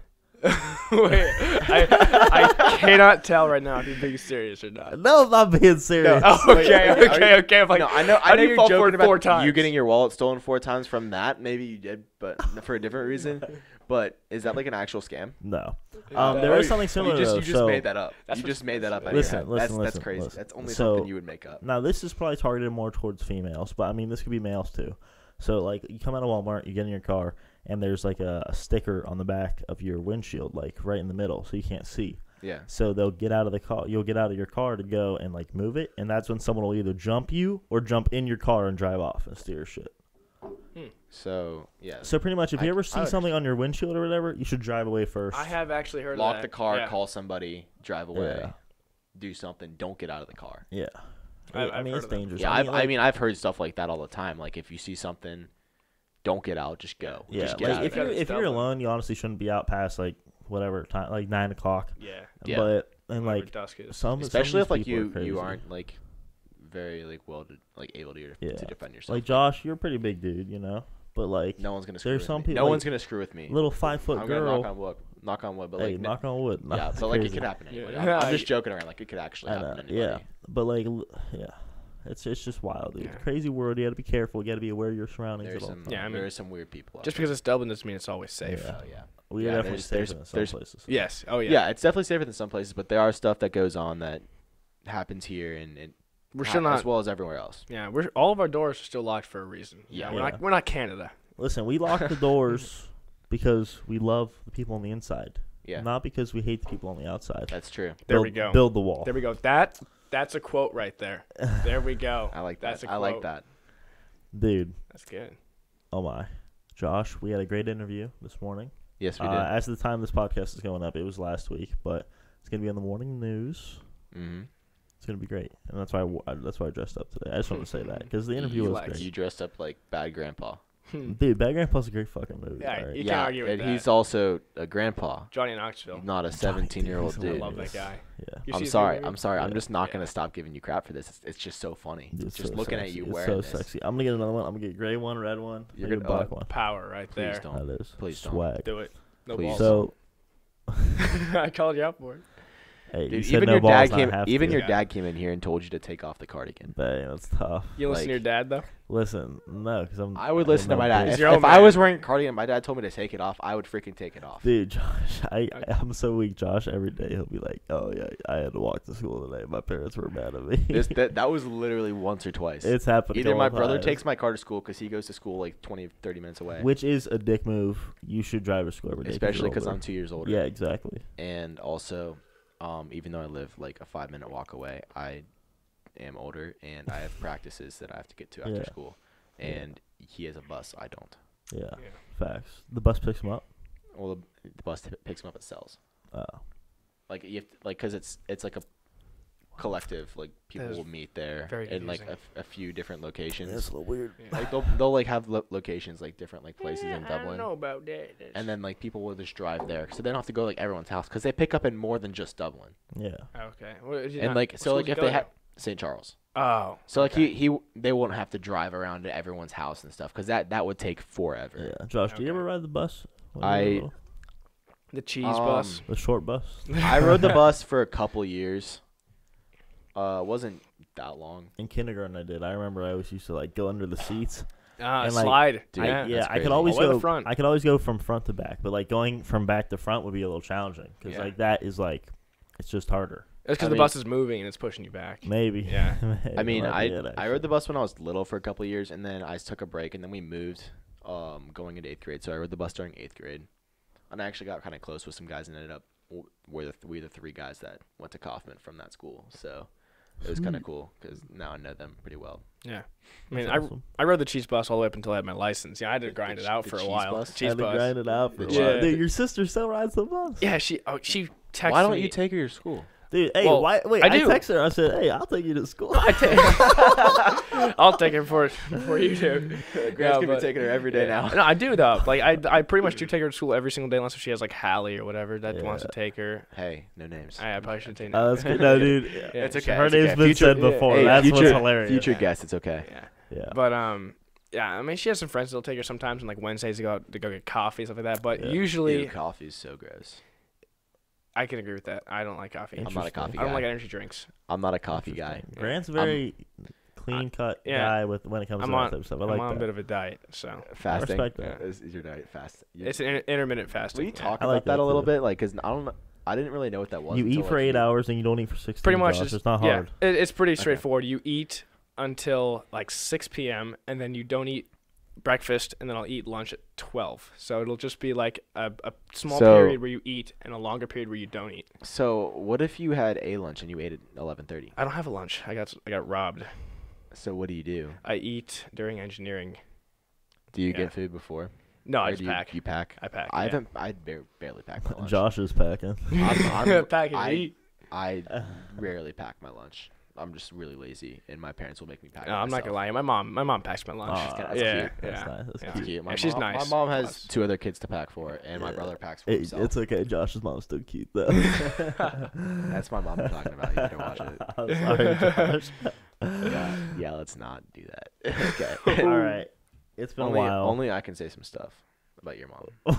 Wait, I cannot tell right now if you're being serious or not. No, I'm not being serious. Oh, Wait, okay, are you- okay. I'm like, no, I know how do you you're fall for joking it about 4 times? you getting your wallet stolen 4 times from that. Maybe you did, but for a different reason. But is that like an actual scam? No. Yeah. There is something similar. You though, just so made that up. That's You what- just made that up. out of Listen, your head. listen, That's listen, crazy. listen. That's only So- something you would make up. Now this is probably targeted more towards females, but I mean this could be males too. So like you come out of Walmart, you get in your car, and there's like a sticker on the back of your windshield, like right in the middle, so you can't see. Yeah. So they'll get out of the car. You'll get out of your car to go and like move it, and that's when someone will either jump you or jump in your car and drive off and steal your shit. So yeah. So pretty much, if you I- ever I see would- something on your windshield or whatever, you should drive away first. I have actually heard of Lock that. the car, Yeah. call somebody, drive away, Yeah. do something. Don't get out of the car. Yeah. I've I mean heard it's of that. dangerous. Yeah, I mean, I've heard stuff like that all the time. Like if you see something, don't get out, just go. yeah. Just get Like out if of you're it. if you're alone, you honestly shouldn't be out past like whatever time, like 9 o'clock. Yeah. Yeah. But and Whatever like dusk is. Especially if some of like these people are you crazy. aren't like very like well to, like able to Yeah. to defend yourself. Like Josh, you're a pretty big dude, you know. But like no one's gonna screw there's with some me. people, No like, one's gonna screw with me. little 5-foot I'm girl. gonna knock on wood, but Hey, like knock on wood. No, yeah, it's but like it crazy. could happen to anybody. Yeah. I'm just joking around. Like it could actually I happen know, to anybody. yeah. But like, yeah, it's just wild, dude. Yeah. Crazy world. You got to be careful. You got to be aware of your surroundings There's at all some times. Yeah, I mean, there's some weird people. out Just there. because it's Dublin doesn't mean it's always safe. Yeah. Oh yeah. We Yeah, are definitely there's- safer than some there's- places. Yes. Oh yeah. Yeah, it's definitely safer than some places, but there are stuff that goes on that happens here and We're still not. as well as everywhere else. Yeah. We're all of our doors are still locked for a reason. Yeah. We're Yeah. not. We're not Canada. Listen, we lock the doors because we love the people on the inside, Yeah, not because we hate the people on the outside. that's true. There we go. Build the wall. There we go. That's a quote right there. There we go. I like that. That's a I like quote. that. Dude, That's good. oh my. Josh, we had a great interview this morning. Yes, we did. As of the time this podcast is going up, it was last week, but it's going to be on the morning news. Mm-hmm. It's going to be great. And that's why I dressed up today. I just wanted to say that because the interview was Like great. You dressed up like Bad Grandpa. Dude, Bad Grandpa's a great fucking movie. Yeah, alright? you can't argue with and that. he's also a grandpa, Johnny Knoxville. not a 17-year-old Dude, I dude. love that guy. Yeah. You I'm see his sorry. movie? I'm sorry. I'm Yeah. just not Yeah. gonna stop giving you crap for this. It's just so funny. It's just so looking sexy. at you It's wearing so this. sexy. I'm gonna get another one. I'm gonna get a gray one, red one. You're You're gonna gonna- black one. Power right Please there. don't. That is Please don't. swag. Do it. No Please. balls. So, I called you out for it. hey, you Dude, said even no your balls, dad not came. have Even to. your Yeah. dad came in here and told you to take off the cardigan. Dang, that's tough. You listen to your Like- dad though. Listen, no, because I would listen to my dad. He's If, your own if I man. was wearing a cardigan, my dad told me to take it off. I would freaking take it off. Dude, Josh, I'm so weak. Josh, every day he'll be like, "Oh yeah, I had to walk to school today. My parents were mad at me." That was literally once or twice. It's happened. Either all my the brother time. takes my car to school because he goes to school like 20, 30 minutes away. which is a dick move. You should drive to school every day, Especially because because I'm 2 years older. Yeah, exactly. And also, even though I live like a 5-minute walk away, I am older and I have practices that I have to get to after Yeah. school. Yeah. And he has a bus. I don't. Yeah, Yeah. facts. The bus picks him up. Well, the bus picks him up at cells. Oh, Like you have to, like because it's like a collective, like people will meet there in like a few different locations. That's a little weird. Yeah. Like they'll like have locations like different like places in Dublin. I don't know about that. And then like people will just drive there, so they don't have to go like everyone's house because they pick up in more than just Dublin. Yeah. Okay. And like so like if they have St. Charles. Oh. So like they won't have to drive around to everyone's house and stuff because that would take forever. Yeah. Josh, do you ever ride the bus? The cheese bus. The short bus. I rode the bus for a couple years. It wasn't that long. In kindergarten, I did. I remember I always used to like go under the seats. And like, slide. Dude, Yeah. I could always go. Front. I could always go from front to back, but like going from back to front would be a little challenging because like that is like it's just harder. It's because the bus is moving and it's pushing you back. Maybe. Yeah. Maybe. I mean, I I rode the bus when I was little for a couple of years, and then I took a break, and then we moved going into 8th grade. So I rode the bus during 8th grade. And I actually got kind of close with some guys and ended up we the 3 guys that went to Kaufman from that school. So it was kind of cool because now I know them pretty well. Yeah. I mean, awesome. I rode the cheese bus all the way up until I had my license. Yeah, I had to grind it out for a while. Bus? Cheese had to bus. grind it out for a Yeah. while. Dude, your sister still rides the bus. Yeah, she texted Why don't me. you take her to school? Dude, hey, Well, wait, I I do. texted her. I said, hey, I'll take you to school. I'll take it for you do. Grant's No, gonna be but- taking her every day now. No, I do though. Like I pretty much do take her to school every single day unless if she has like Hallie or whatever that wants to take her. Hey, no names. I probably should take. That's good. No, dude. Yeah. It's okay. Her it's name's okay. been Future- said before. Hey, That's future, what's hilarious. Future guest, it's okay. Yeah. Yeah. But yeah. I mean, she has some friends that'll take her sometimes on like Wednesdays to go get coffee stuff like that. But Yeah. usually, Ew, coffee's so gross. I can agree with that. I don't like coffee. I'm not a coffee I don't guy. like energy drinks. I'm not a coffee guy. Interesting. Grant's a very clean cut yeah. guy when it comes to that type of stuff. I I'm like on that. a bit of a diet, so Fasting. respect that. Is your diet fast? it's an intermittent fasting. Will you talk I about like that that a little too. bit? Like, cause I don't know. I didn't really know what that was. You until, eat for like, 8 hours and you don't eat for 16. Pretty much, Josh. It's not hard. Yeah, it's pretty straightforward. You eat until like 6 p.m. and then you don't eat breakfast, and then I'll eat lunch at 12. So it'll just be like a small period where you eat and a longer period where you don't eat. So what if you had a lunch and you ate at 11:30? I don't have a lunch. I got robbed. So what do you do? I eat during engineering. Do you Yeah. get food before? No, I Or just do pack. You pack? I pack. I yeah. haven't. I barely pack my lunch. Josh is packing. Pack and I- eat. I rarely pack my lunch. I'm just really lazy, and my parents will make me pack. No, I'm not gonna lie. My mom packs my lunch. Aw, that's yeah, cute. yeah. That's nice. That's Yeah. It's cute. Yeah, she's nice. My mom has Plus. 2 other kids to pack for, and my Yeah. brother packs for himself. It's okay. Josh's mom's still cute though. That's my mom I'm talking about. You better watch it. I'm sorry, Josh. Yeah, let's not do that. Okay. All right. It's been a while. Only I can say some stuff about your mom.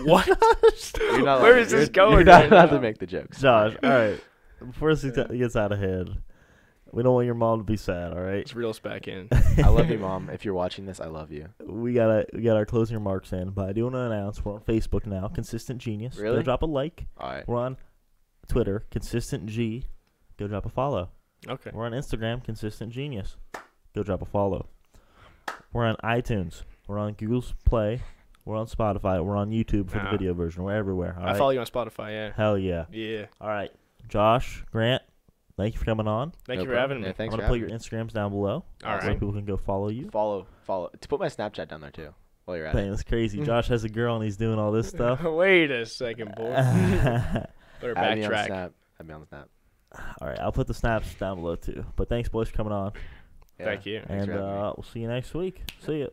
What? You're not Where allowed- is this you're- going You're not right allowed now? to make the jokes. Josh, all right. Before this gets out of hand, we don't want your mom to be sad. All right. Let's reel us back in. I love you, Mom. If you're watching this, I love you. We got our closing remarks in, but I do want to announce we're on Facebook now, Consistent Genius. Really? Go drop a like. All right. We're on Twitter, Consistent G. Go drop a follow. Okay. We're on Instagram, Consistent Genius. Go drop a follow. We're on iTunes. We're on Google's Play. We're on Spotify. We're on YouTube for the video version. We're everywhere. All I right? follow you on Spotify. Yeah. Hell yeah. Yeah. All right. Josh, Grant, thank you for coming on. Thank No you for problem. having me. Yeah, I'm thanks going for to put having your me. Instagrams down below. All So right. people can go follow you. Follow. To put my Snapchat down there too. While you're at Dang, it. that's crazy. Josh has a girl and he's doing all this stuff. Wait a second, boy. Better Add me on backtrack. Snap. Add me on Snap. All right. I'll put the snaps down below too. But thanks, boys, for coming on. Yeah. Thank you. Thanks And for having me. we'll see you next week. See ya.